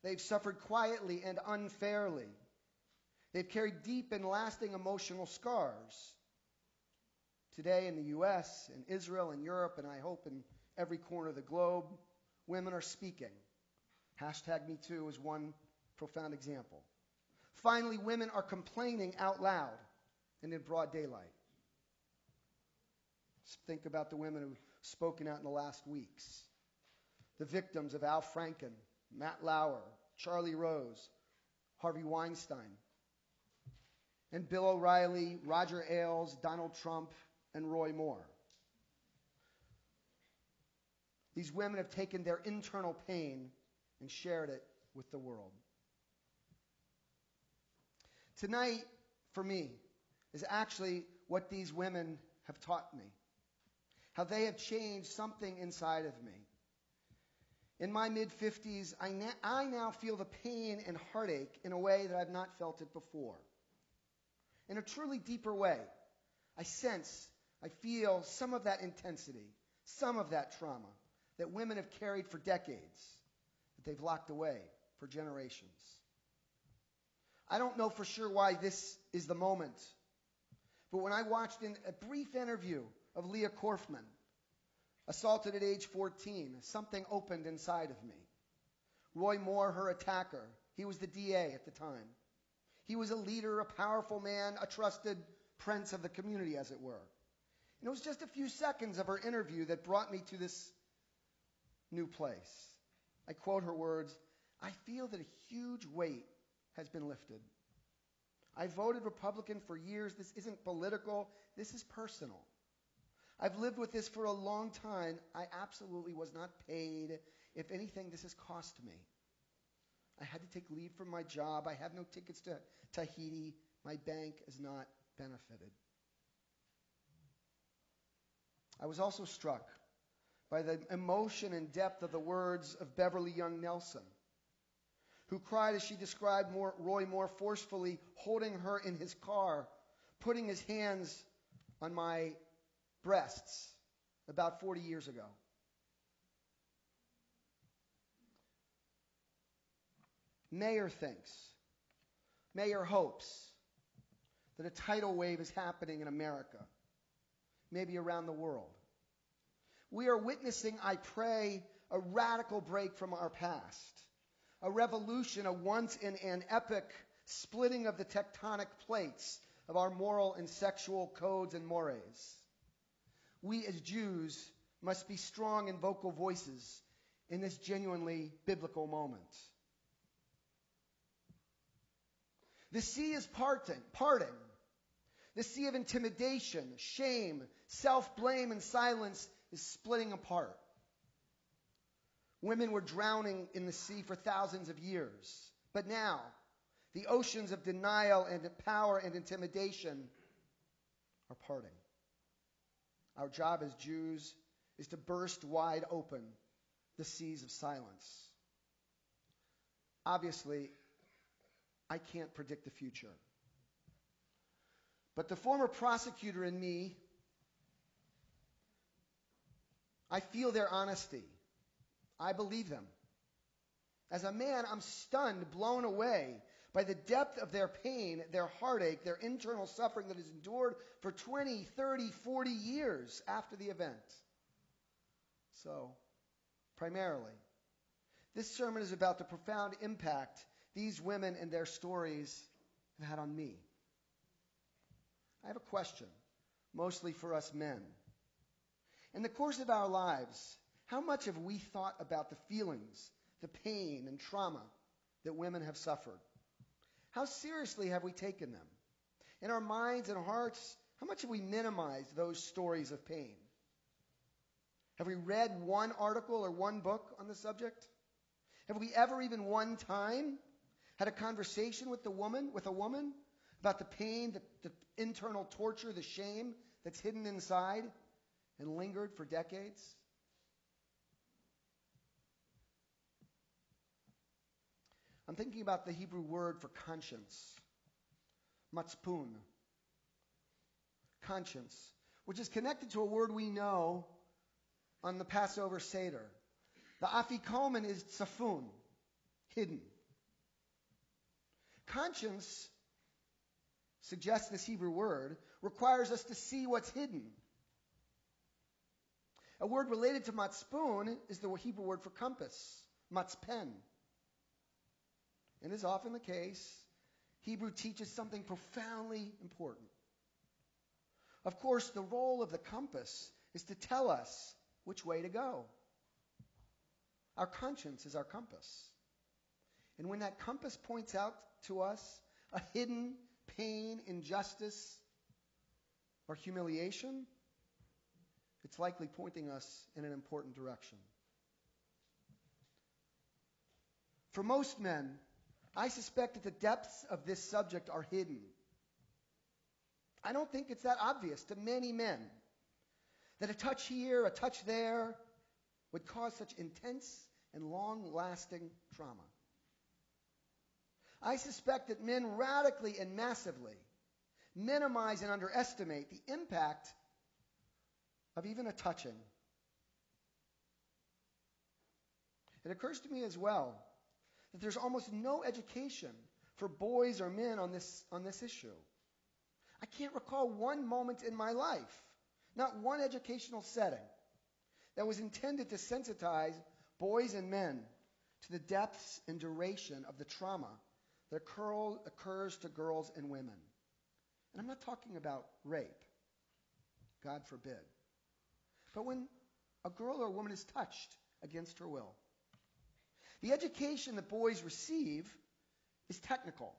They've suffered quietly and unfairly. They've carried deep and lasting emotional scars. Today in the U.S., in Israel, in Europe, and I hope in every corner of the globe, women are speaking. #MeToo is one profound example. Finally, women are complaining out loud and in broad daylight. Just think about the women who've spoken out in the last weeks. The victims of Al Franken, Matt Lauer, Charlie Rose, Harvey Weinstein, and Bill O'Reilly, Roger Ailes, Donald Trump, and Roy Moore. These women have taken their internal pain and shared it with the world. Tonight, for me, is actually what these women have taught me. How they have changed something inside of me. In my mid-50s, I now feel the pain and heartache in a way that I've not felt it before. In a truly deeper way, I feel some of that intensity, some of that trauma that women have carried for decades, that they've locked away for generations. I don't know for sure why this is the moment, but when I watched a brief interview of Leah Korfman, assaulted at age 14, something opened inside of me. Roy Moore, her attacker, he was the DA at the time. He was a leader, a powerful man, a trusted prince of the community, as it were. And it was just a few seconds of her interview that brought me to this new place. I quote her words, "I feel that a huge weight has been lifted. I voted Republican for years. This isn't political. This is personal. I've lived with this for a long time. I absolutely was not paid. If anything, this has cost me. I had to take leave from my job. I have no tickets to Tahiti. My bank is not benefited." I was also struck by the emotion and depth of the words of Beverly Young Nelson, who cried as she described Roy Moore forcefully holding her in his car, putting his hands on my breasts about 40 years ago. Mayer hopes that a tidal wave is happening in America, maybe around the world. We are witnessing, I pray, a radical break from our past, a revolution, a once in an epic splitting of the tectonic plates of our moral and sexual codes and mores. We as Jews must be strong and vocal voices in this genuinely biblical moment. The sea is parting. The sea of intimidation, shame, self-blame, and silence is splitting apart. Women were drowning in the sea for thousands of years. But now, the oceans of denial and power and intimidation are parting. Our job as Jews is to burst wide open the seas of silence. Obviously, I can't predict the future. But the former prosecutor in me, I feel their honesty. I believe them. As a man, I'm stunned, blown away by the depth of their pain, their heartache, their internal suffering that is endured for 20, 30, 40 years after the event. So, primarily, this sermon is about the profound impact these women and their stories have had on me. I have a question, mostly for us men. In the course of our lives, how much have we thought about the feelings, the pain and trauma that women have suffered? How seriously have we taken them? In our minds and hearts, how much have we minimized those stories of pain? Have we read one article or one book on the subject? Have we ever even one time had a conversation with a woman about the pain, the internal torture, the shame that's hidden inside and lingered for decades? I'm thinking about the Hebrew word for conscience. matzpun, conscience, which is connected to a word we know on the Passover Seder. The afikomen is tzafun, hidden. Conscience, suggests this Hebrew word, requires us to see what's hidden. A word related to matzpun is the Hebrew word for compass, matzpen. And as is often the case, Hebrew teaches something profoundly important. Of course, the role of the compass is to tell us which way to go. Our conscience is our compass. And when that compass points out to us a hidden pain, injustice, or humiliation, it's likely pointing us in an important direction. For most men, I suspect that the depths of this subject are hidden. I don't think it's that obvious to many men that a touch here, a touch there, would cause such intense and long-lasting trauma. I suspect that men radically and massively minimize and underestimate the impact of even a touching. It occurs to me as well that there's almost no education for boys or men on this issue. I can't recall one moment in my life, not one educational setting, that was intended to sensitize boys and men to the depths and duration of the trauma that occurs to girls and women. And I'm not talking about rape, God forbid. But when a girl or a woman is touched against her will, the education that boys receive is technical.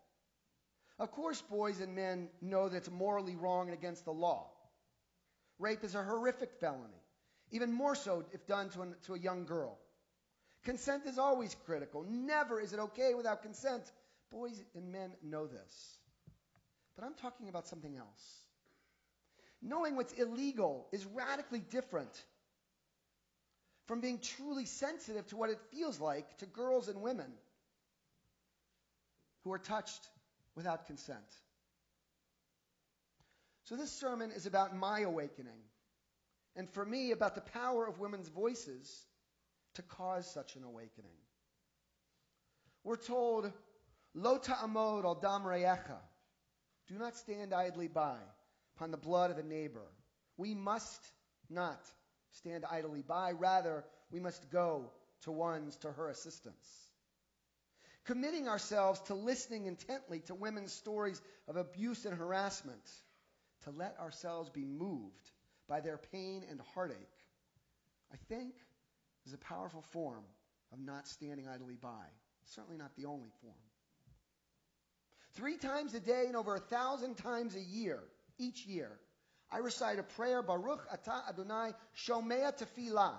Of course, boys and men know that it's morally wrong and against the law. Rape is a horrific felony, even more so if done to a young girl. Consent is always critical. Never is it okay without consent. Boys and men know this. But I'm talking about something else. Knowing what's illegal is radically different from being truly sensitive to what it feels like to girls and women who are touched without consent. So this sermon is about my awakening, and for me, about the power of women's voices to cause such an awakening. We're told, Lo ta'amod al dam re'echa. Do not stand idly by upon the blood of a neighbor. We must not stand idly by. Rather, we must go to her assistance. Committing ourselves to listening intently to women's stories of abuse and harassment, to let ourselves be moved by their pain and heartache, I think is a powerful form of not standing idly by. Certainly not the only form. 3 times a day and over 1,000 times a year, each year, I recite a prayer, Baruch Atah Adonai Shomea Tefillah.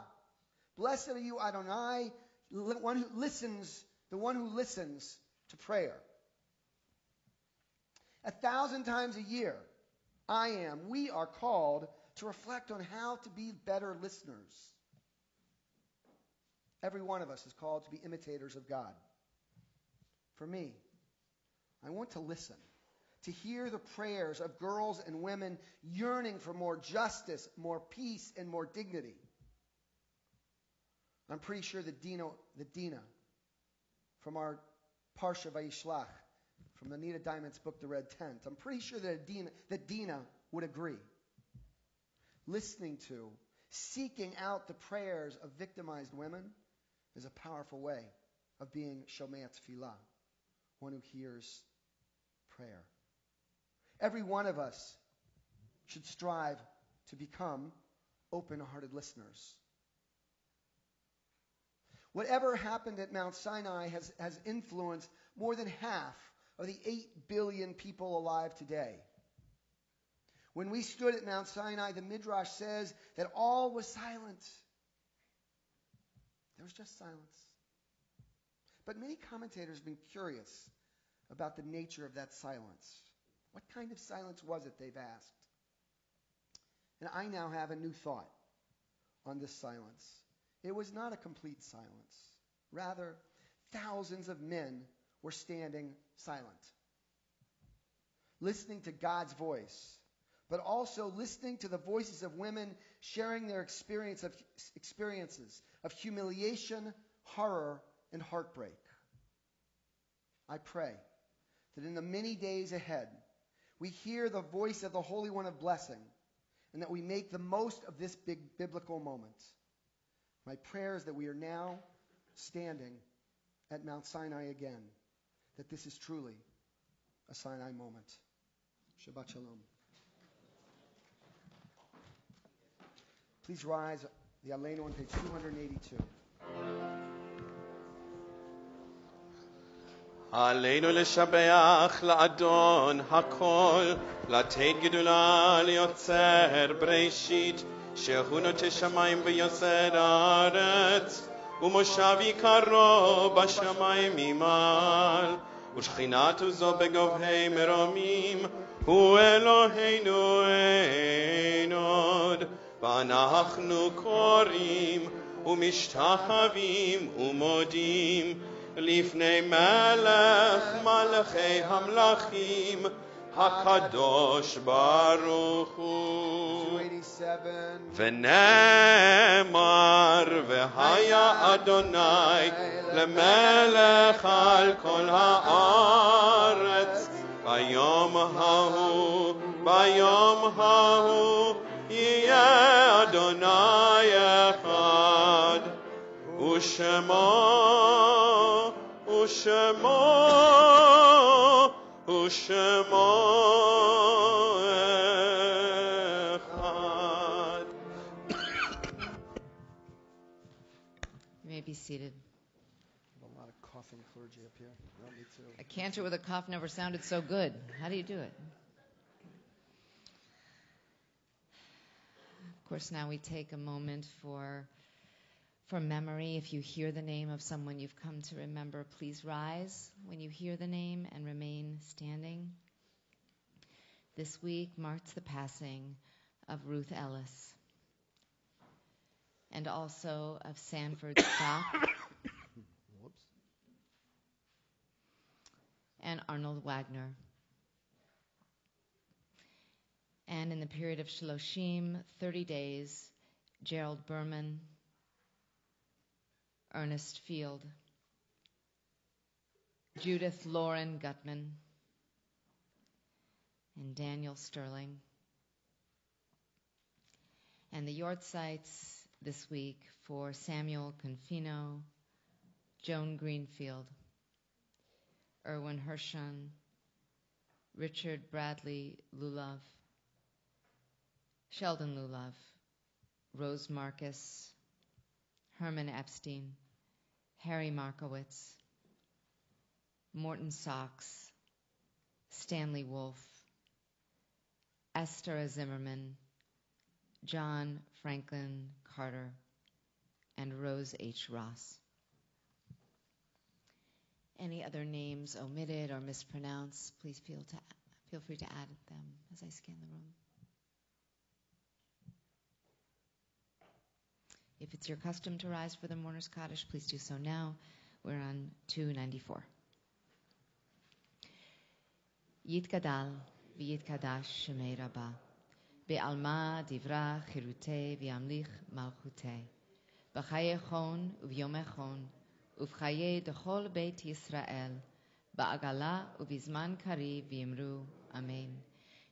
Blessed are you, Adonai, the one who listens to prayer. 1,000 times a year, we are called to reflect on how to be better listeners. Every one of us is called to be imitators of God. For me, I want to listen, to hear the prayers of girls and women yearning for more justice, more peace, and more dignity. I'm pretty sure that Dina from our Parsha Vayishlach, from the Nita Diamond's book, The Red Tent, I'm pretty sure that Dina would agree. Listening to, seeking out the prayers of victimized women is a powerful way of being Shomea Tefillah, one who hears prayer. Every one of us should strive to become open-hearted listeners. Whatever happened at Mount Sinai has influenced more than half of the 8 billion people alive today. When we stood at Mount Sinai, the Midrash says that all was silent. There was just silence. But many commentators have been curious about the nature of that silence. What kind of silence was it, they've asked. And I now have a new thought on this silence. It was not a complete silence. Rather, thousands of men were standing silent. listening to God's voice, but also listening to the voices of women sharing their experiences of humiliation, horror, and heartbreak. I pray that in the many days ahead, we hear the voice of the Holy One of Blessing, and that we make the most of this big biblical moment. My prayer is that we are now standing at Mount Sinai again, that this is truly a Sinai moment. Shabbat Shalom. Please rise, the Aleinu on page 282. עלינו לשבח לאדון הכל, לתת גדולה ליוצר בראשית, שהוא נוטה שמיים ויוסד הארץ, ומושב יקרו בשמיים ממעל, ושכינתו זו בגובהי מרומים, הוא אלוהינו אין עוד, ואנחנו קוראים ומשתחווים ומודים, לפני מלך מלכי המלכים, הקדוש ברוך הוא. ונאמר, והיה אדוני למלך על כל הארץ, ביום ההוא יהיה אדוני אחד, ושמו אחד. You may be seated. A lot of coughing clergy up here. Well, me too. A cantor with a cough never sounded so good. How do you do it? Of course, now we take a moment for memory. If you hear the name of someone you've come to remember, please rise when you hear the name and remain standing. This week marks the passing of Ruth Ellis and also of Sanford Stock and Arnold Wagner. And in the period of Shloshim, 30 days, Gerald Berman, Ernest Field, Judith Lauren Gutman, and Daniel Sterling. And the Yortzites this week for Samuel Confino, Joan Greenfield, Erwin Hershon, Richard Bradley Lulov, Sheldon Lulov, Rose Marcus, Herman Epstein, Harry Markowitz, Morton Sachs, Stanley Wolfe, Esther Zimmerman, John Franklin Carter, and Rose H. Ross. Any other names omitted or mispronounced, please feel free to add them as I scan the room. If it's your custom to rise for the Mourner's Kaddish, please do so now. We're on 294. Yitgadal v'yitkadash shemei Rabbah, be'alma divra chirutei v'yamlich malchutei, b'chaye chon u'v'yomei chon, u'v'chaye dechol beit Yisrael, ba'agala u'v'zman kariv v'yimru, amen.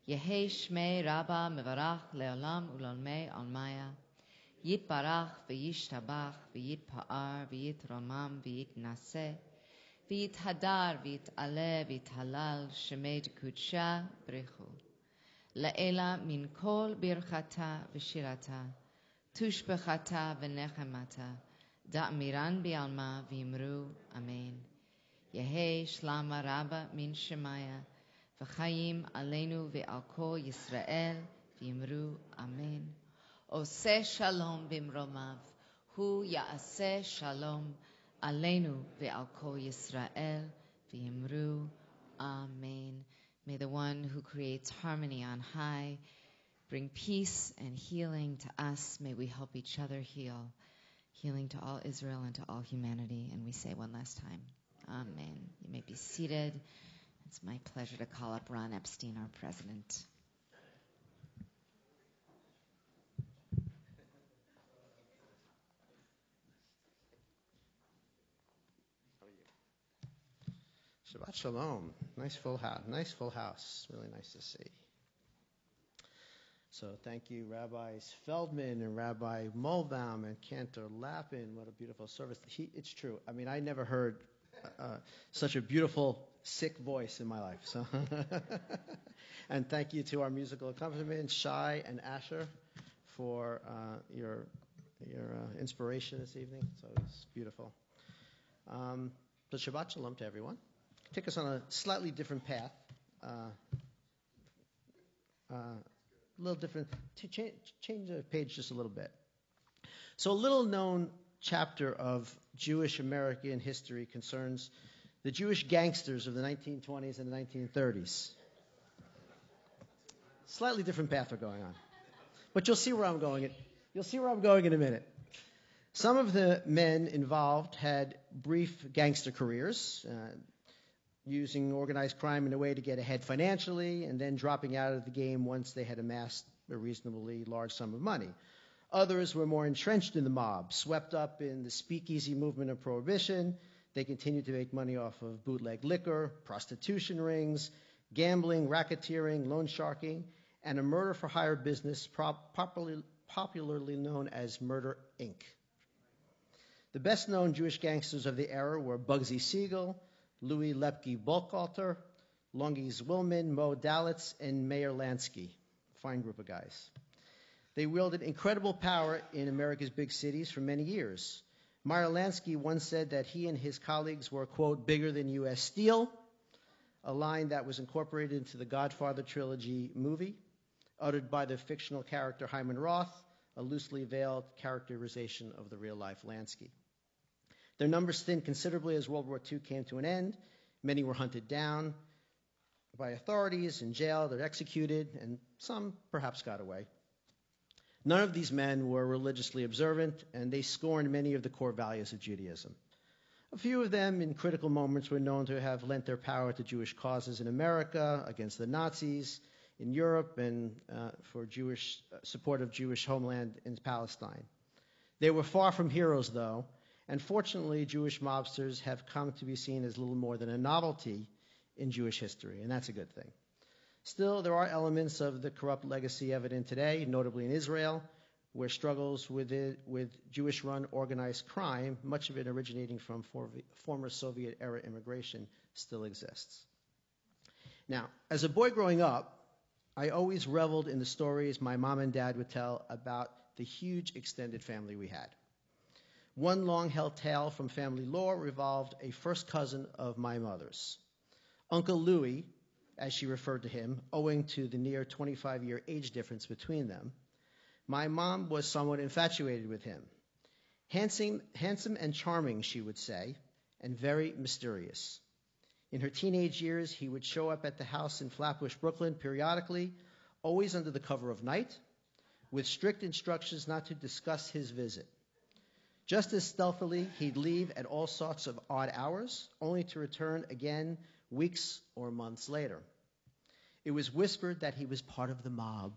Yehei shmei Rabbah mevarach le'olam u'lolmei almaya, Yitbarach v'yishtabach v'yitpa'ar v'yitramam v'yitnaseh v'yithadar v'yit'aleh v'yithalal shemei kudsha brechu la'ela min kol birchata v'shirata tushbechata v'nechemata da'miran bi'alma v'yimru amen. Yehei shlama rabba min shemaya v'chayim aleinu v'al kol Yisrael v'yimru amen. Oseh shalom bimromav, hu ya'aseh shalom aleinu ve'al kol Yisrael v'yimru amen. May the one who creates harmony on high bring peace and healing to us. May we help each other heal, healing to all Israel and to all humanity. And we say one last time, amen. You may be seated. It's my pleasure to call up Ron Epstein, our president. Shabbat Shalom. Nice full house. Nice full house. Really nice to see. So thank you, Rabbis Feldman and Rabbi Mulbaum and Cantor Lappin. What a beautiful service. It's true. I mean, I never heard such a beautiful, sick voice in my life. So, and thank you to our musical accompaniment, Shai and Asher, for your inspiration this evening. So it's beautiful. So Shabbat Shalom to everyone. Take us on a slightly different path. A little different, to change the page just a little bit. So a little known chapter of Jewish American history concerns the Jewish gangsters of the 1920s and the 1930s. Slightly different path we're going on. But you'll see where I'm going. You'll see where I'm going in a minute. Some of the men involved had brief gangster careers, using organized crime in a way to get ahead financially and then dropping out of the game once they had amassed a reasonably large sum of money. Others were more entrenched in the mob, swept up in the speakeasy movement of Prohibition. They continued to make money off of bootleg liquor, prostitution rings, gambling, racketeering, loan sharking, and a murder-for-hire business popularly known as Murder, Inc. The best-known Jewish gangsters of the era were Bugsy Siegel, Louis Lepke Buchalter, Lungi Zwillman, Mo Dalitz, and Meyer Lansky. Fine group of guys. They wielded incredible power in America's big cities for many years. Meyer Lansky once said that he and his colleagues were, quote, bigger than U.S. Steel, a line that was incorporated into the Godfather trilogy movie, uttered by the fictional character Hyman Roth, a loosely veiled characterization of the real-life Lansky. Their numbers thinned considerably as World War II came to an end. Many were hunted down by authorities and jailed or executed, and some perhaps got away. None of these men were religiously observant, and they scorned many of the core values of Judaism. A few of them, in critical moments, were known to have lent their power to Jewish causes in America, against the Nazis, in Europe, and for Jewish support of Jewish homeland in Palestine. They were far from heroes, though. And fortunately, Jewish mobsters have come to be seen as little more than a novelty in Jewish history, and that's a good thing. Still, there are elements of the corrupt legacy evident today, notably in Israel, where struggles with Jewish-run organized crime, much of it originating from former Soviet-era immigration, still exists. Now, as a boy growing up, I always reveled in the stories my mom and dad would tell about the huge extended family we had. One long-held tale from family lore revolved a first cousin of my mother's. Uncle Louis, as she referred to him, owing to the near 25-year age difference between them. My mom was somewhat infatuated with him. Handsome and charming, she would say, and very mysterious. In her teenage years, he would show up at the house in Flatbush, Brooklyn, periodically, always under the cover of night, with strict instructions not to discuss his visit. Just as stealthily, he'd leave at all sorts of odd hours, only to return again weeks or months later. It was whispered that he was part of the mob,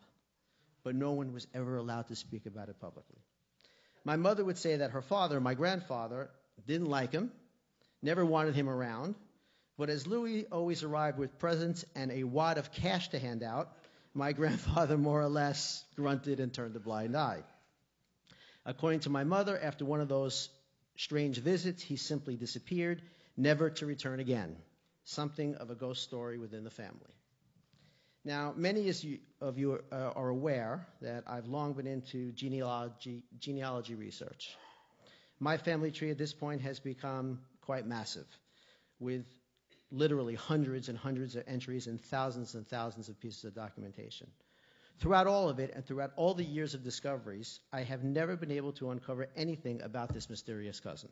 but no one was ever allowed to speak about it publicly. My mother would say that her father, my grandfather, didn't like him, never wanted him around, but as Louis always arrived with presents and a wad of cash to hand out, my grandfather more or less grunted and turned a blind eye. According to my mother, after one of those strange visits, he simply disappeared, never to return again. Something of a ghost story within the family. Now, many of you are aware that I've long been into genealogy research. My family tree at this point has become quite massive, with literally hundreds and hundreds of entries and thousands of pieces of documentation. Throughout all of it, and throughout all the years of discoveries, I have never been able to uncover anything about this mysterious cousin.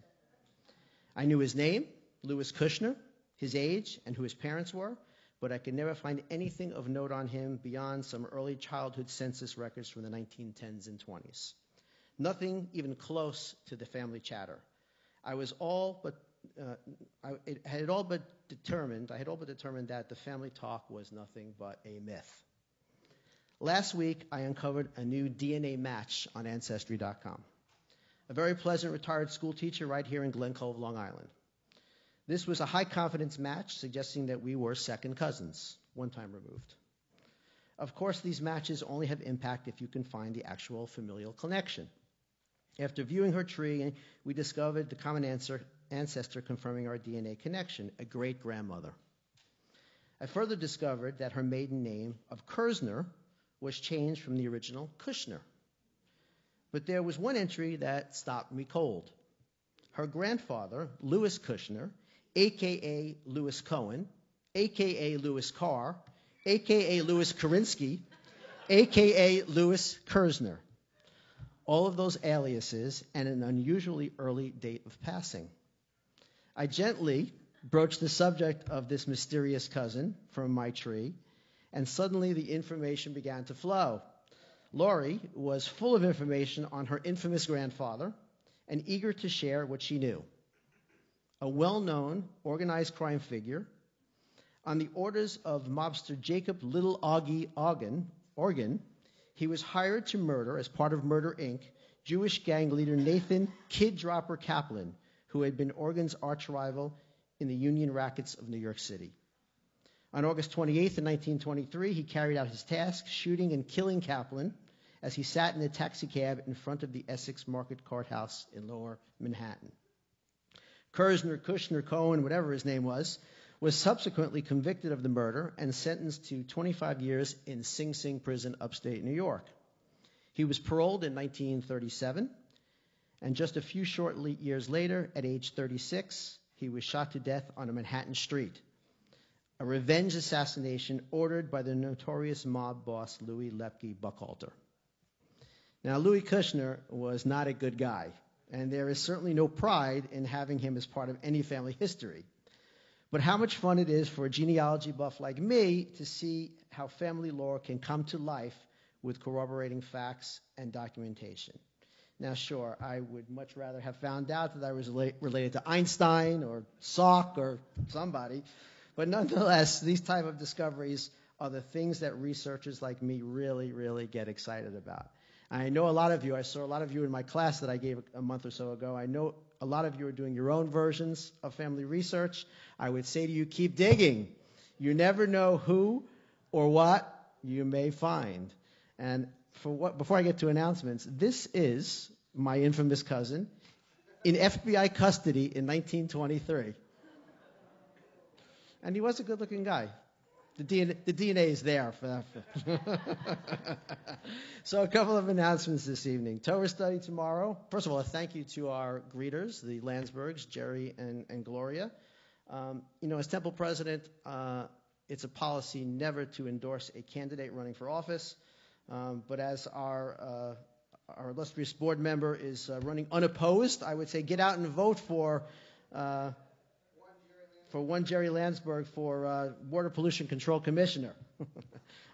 I knew his name, Louis Kushner, his age, and who his parents were, but I could never find anything of note on him beyond some early childhood census records from the 1910s and 20s. Nothing even close to the family chatter. It had all but I had all but determined that the family talk was nothing but a myth. Last week, I uncovered a new DNA match on Ancestry.com. A very pleasant retired school teacher right here in Glen Cove, Long Island. This was a high-confidence match, suggesting that we were second cousins, one time removed. Of course, these matches only have impact if you can find the actual familial connection. After viewing her tree, we discovered the common ancestor confirming our DNA connection, a great-grandmother. I further discovered that her maiden name of Kersner was changed from the original Kushner. But there was one entry that stopped me cold. Her grandfather, Louis Kushner, a.k.a. Louis Cohen, a.k.a. Louis Carr, a.k.a. Louis Karinsky, a.k.a. Louis Kersner. All of those aliases and an unusually early date of passing. I gently broached the subject of this mysterious cousin from my tree, and suddenly the information began to flow. Laurie was full of information on her infamous grandfather and eager to share what she knew. A well-known organized crime figure, on the orders of mobster Jacob Little Augie Organ, he was hired to murder, as part of Murder, Inc., Jewish gang leader Nathan Kid Dropper Kaplan, who had been Organ's arch-rival in the union rackets of New York City. On August 28th, 1923, he carried out his task, shooting and killing Kaplan as he sat in a taxicab in front of the Essex Market Courthouse in Lower Manhattan. Kersner, Kushner, Cohen, whatever his name was subsequently convicted of the murder and sentenced to 25 years in Sing Sing prison, upstate New York. He was paroled in 1937, and just a few short years later, at age 36, he was shot to death on a Manhattan street. A revenge assassination ordered by the notorious mob boss Louis Lepke Buckhalter. Now, Louis Kushner was not a good guy, and there is certainly no pride in having him as part of any family history. But how much fun it is for a genealogy buff like me to see how family lore can come to life with corroborating facts and documentation. Now, sure, I would much rather have found out that I was related to Einstein or Salk or somebody, but nonetheless, these type of discoveries are the things that researchers like me really, really get excited about. I know a lot of you, I saw a lot of you in my class that I gave a month or so ago. I know a lot of you are doing your own versions of family research. I would say to you, keep digging. You never know who or what you may find. And before I get to announcements, this is my infamous cousin in FBI custody in 1923. And he was a good-looking guy. The DNA is there for that. So a couple of announcements this evening. Torah study tomorrow. First of all, a thank you to our greeters, the Landsbergs, Jerry and Gloria. As Temple president, it's a policy never to endorse a candidate running for office. But as our illustrious board member is running unopposed, I would say get out and vote for one Jerry Landsberg for Water Pollution Control Commissioner.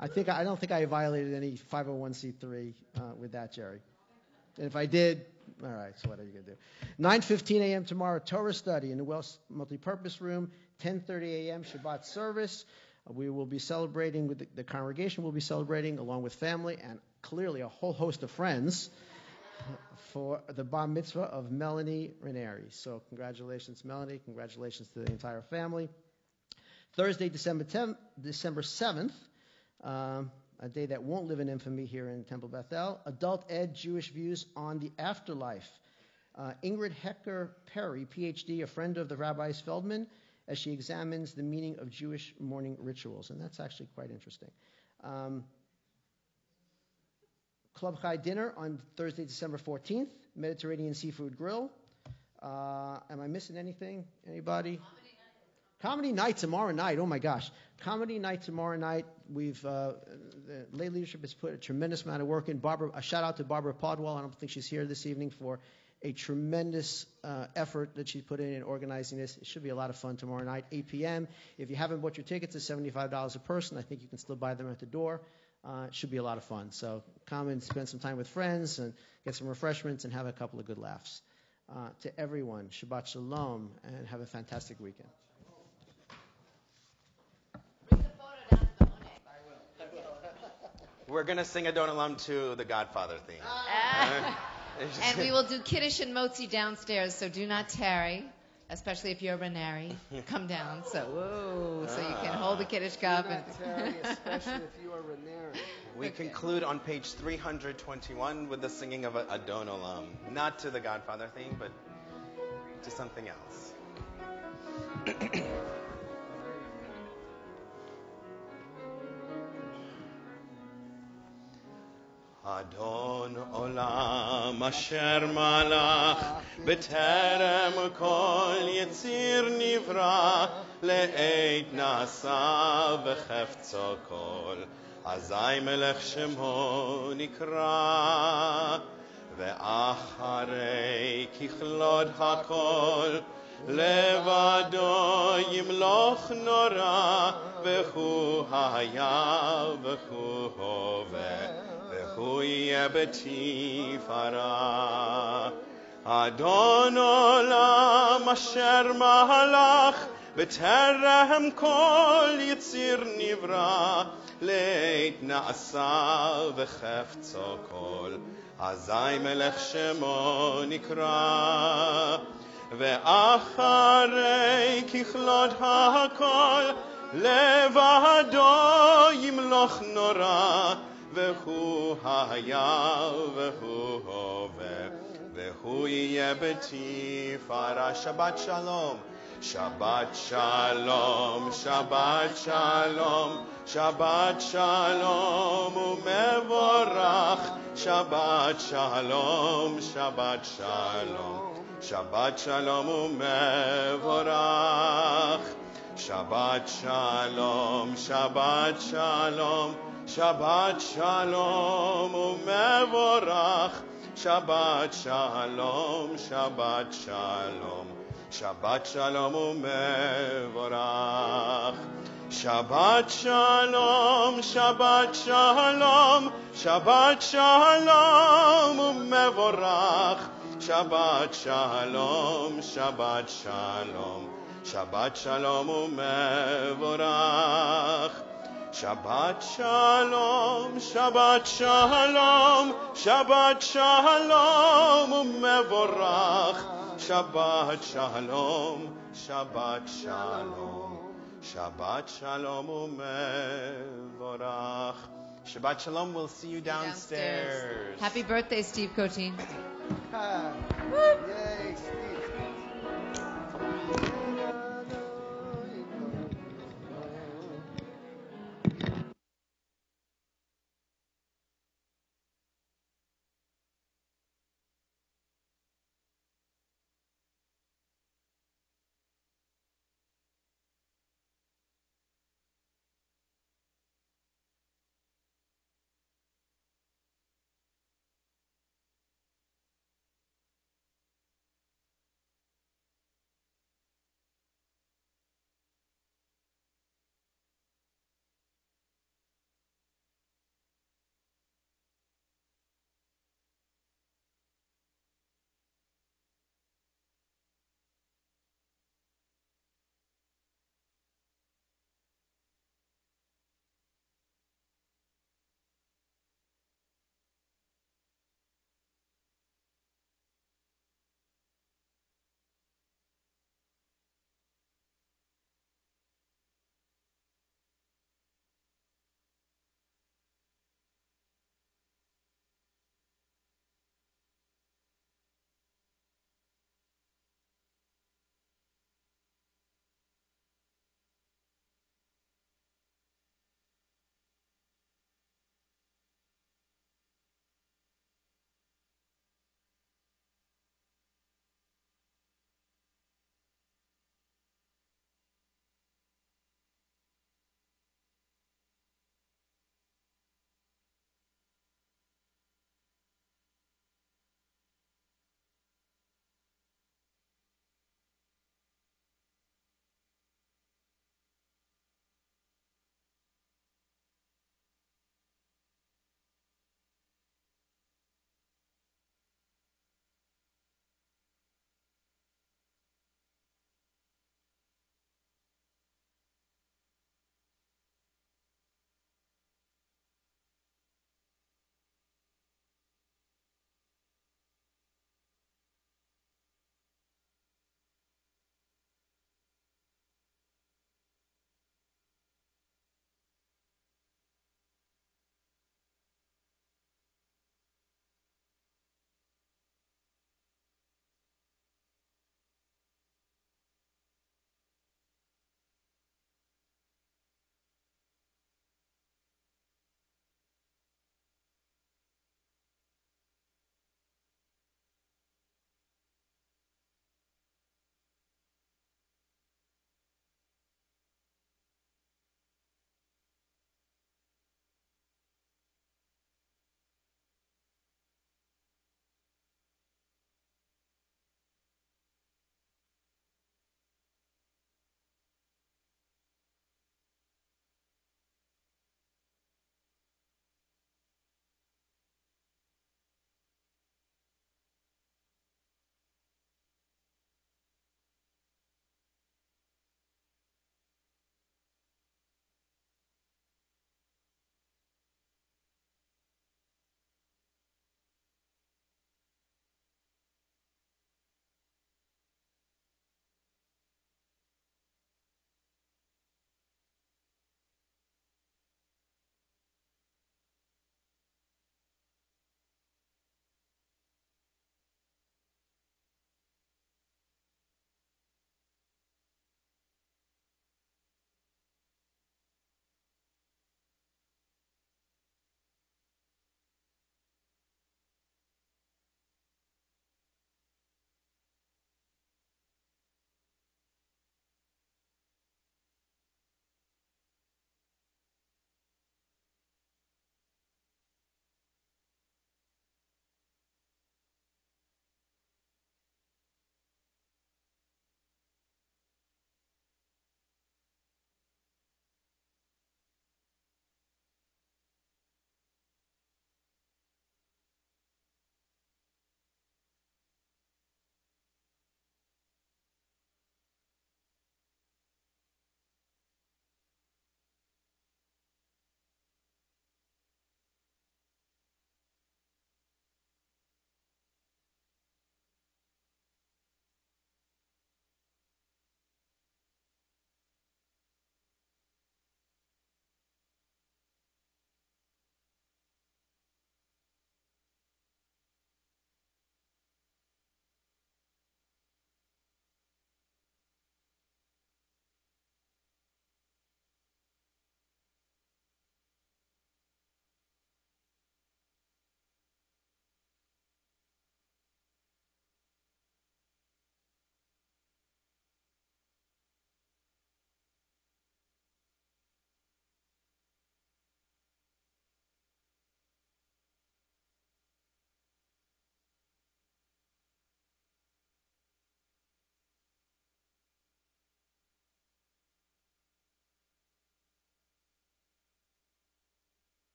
I don't think I violated any 501c3 with that, Jerry. And if I did, all right, so what are you going to do? 9:15 a.m. tomorrow, Torah study in the Wells Multipurpose Room, 10:30 a.m. Shabbat service. We will be celebrating, with the congregation will be celebrating along with family and clearly a whole host of friends for the bar mitzvah of Melanie Ranieri. So congratulations, Melanie. Congratulations to the entire family. Thursday, December 7th, a day that won't live in infamy here in Temple Beth-El, Adult Ed Jewish Views on the Afterlife. Ingrid Hecker Perry, Ph.D., a friend of the Rabbi Feldman, as she examines the meaning of Jewish mourning rituals. And that's actually quite interesting. Club Chai dinner on Thursday, December 14th, Mediterranean Seafood Grill. Am I missing anything? Anybody? Comedy night tomorrow night. Oh, my gosh. Comedy night tomorrow night. The lay leadership has put a tremendous amount of work in. A shout out to Barbara Podwell. I don't think she's here this evening for a tremendous effort that she's put in organizing this. It should be a lot of fun tomorrow night, 8 p.m. If you haven't bought your tickets, it's $75 a person. I think you can still buy them at the door. It should be a lot of fun. So come and spend some time with friends and get some refreshments and have a couple of good laughs. To everyone, Shabbat Shalom, and have a fantastic weekend. We're going to sing Adon Olam to the Godfather theme. And we will do Kiddush and Motzi downstairs, so do not tarry, especially if you're a Renari. Come down, so you can hold the Kiddush cup. Especially if you are Renari. We conclude on page 321 with the singing of Adon Olam. Not to the Godfather theme, but to something else. Adon Olam asher malach b'terem kol yitzir nivra le'ed nasa v'chefzo kol azay melech shemo nikra ve'acharei kichlod hakol levado yimloch nora v'hu haya v'hu hoveh Hu yebeti fara Adon Olam asher malach b'terem kol yitzir nivra leit na'asa v'chefzo kol azay melech shemo nikra ve'acharei kichlod hakol levado yimloch nora V'hu haya v'hu hoveh v'hu yeh b'tifara. Shabbat shalom. Shabbat shalom. Shabbat shalom. Shabbat shalom u'mevorach. Shabbat shalom. Shabbat shalom. Shabbat shalom u'mevorach. Shabbat shalom. Shabbat shalom. Shabbat shalom u'mevorach. Shabbat shalom, Shabbat shalom. Shabbat shalom u'mevorach. Shabbat shalom, Shabbat shalom. Shabbat shalom u'mevorach. Shabbat shalom, Shabbat shalom. Shabbat shalom u'mevorach. Shabbat shalom, Shabbat shalom, Shabbat shalom u'mevorach. Shabbat shalom, Shabbat shalom, Shabbat shalom u'mevorach. Shabbat shalom, we'll see you downstairs. Happy birthday, Steve Cotin. Yay, Steve.